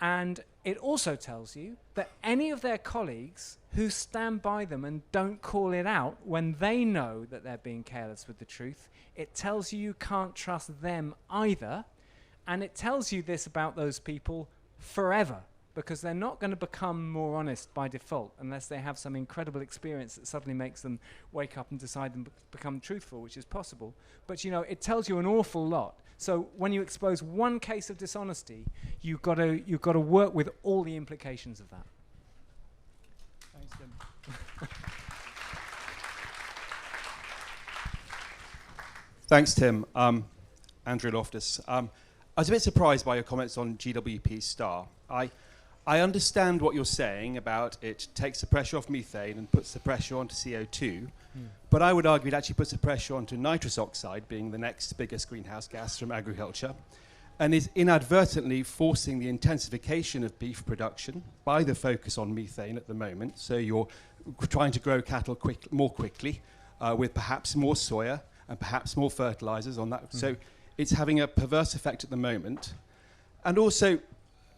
And it also tells you that any of their colleagues who stand by them and don't call it out when they know that they're being careless with the truth, it tells you you can't trust them either. And it tells you this about those people forever. because they're not going to become more honest by default unless they have some incredible experience that suddenly makes them wake up and decide and become truthful, which is possible. But, you know, it tells you an awful lot. So when you expose one case of dishonesty, you've got to work with all the implications of that. Thanks, Tim. Thanks, Tim. Andrew Loftus. I was a bit surprised by your comments on GWP star. I understand what you're saying about it takes the pressure off methane and puts the pressure onto CO2, but I would argue it actually puts the pressure onto nitrous oxide, being the next biggest greenhouse gas from agriculture, and is inadvertently forcing the intensification of beef production by the focus on methane at the moment. So you're trying to grow cattle more quickly with perhaps more soya and perhaps more fertilizers on that. So it's having a perverse effect at the moment. And also,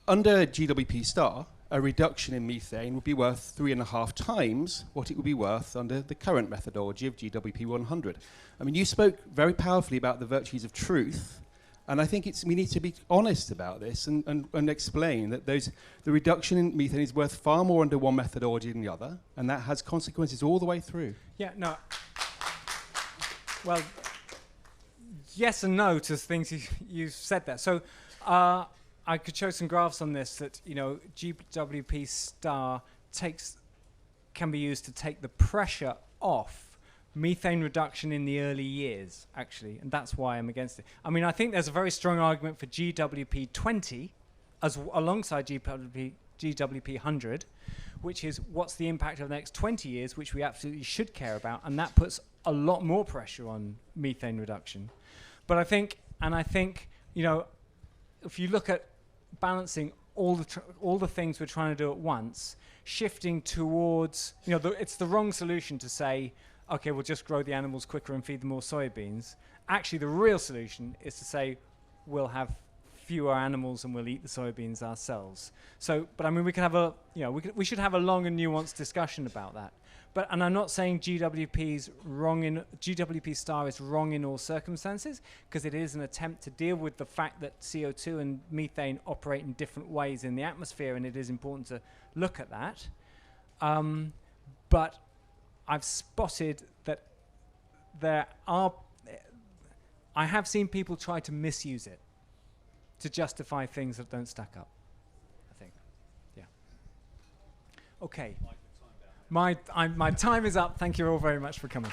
under GWP star, a reduction in methane would be worth 3.5 times what it would be worth under the current methodology of GWP 100. I mean, you spoke very powerfully about the virtues of truth, and I think we need to be honest about this and explain that the reduction in methane is worth far more under one methodology than the other, and that has consequences all the way through. Yeah, no. Well, yes and no to things you said there. So I could show some graphs on this that, you know, GWP star can be used to take the pressure off methane reduction in the early years, actually, and that's why I'm against it. I mean, I think there's a very strong argument for GWP 20 alongside GWP 100, which is what's the impact of the next 20 years, which we absolutely should care about, and that puts a lot more pressure on methane reduction. But I think, you know, if you look at balancing all the things we're trying to do at once, shifting towards, you know, it's the wrong solution to say, okay, we'll just grow the animals quicker and feed them more soybeans. Actually, the real solution is to say, we'll have fewer animals and we'll eat the soybeans ourselves. So, but I mean, we can have we should have a long and nuanced discussion about that. But, and I'm not saying GWP star is wrong in all circumstances, because it is an attempt to deal with the fact that CO2 and methane operate in different ways in the atmosphere, and it is important to look at that. But I've spotted that I have seen people try to misuse it to justify things that don't stack up, I think. Yeah. Okay. My time is up. Thank you all very much for coming.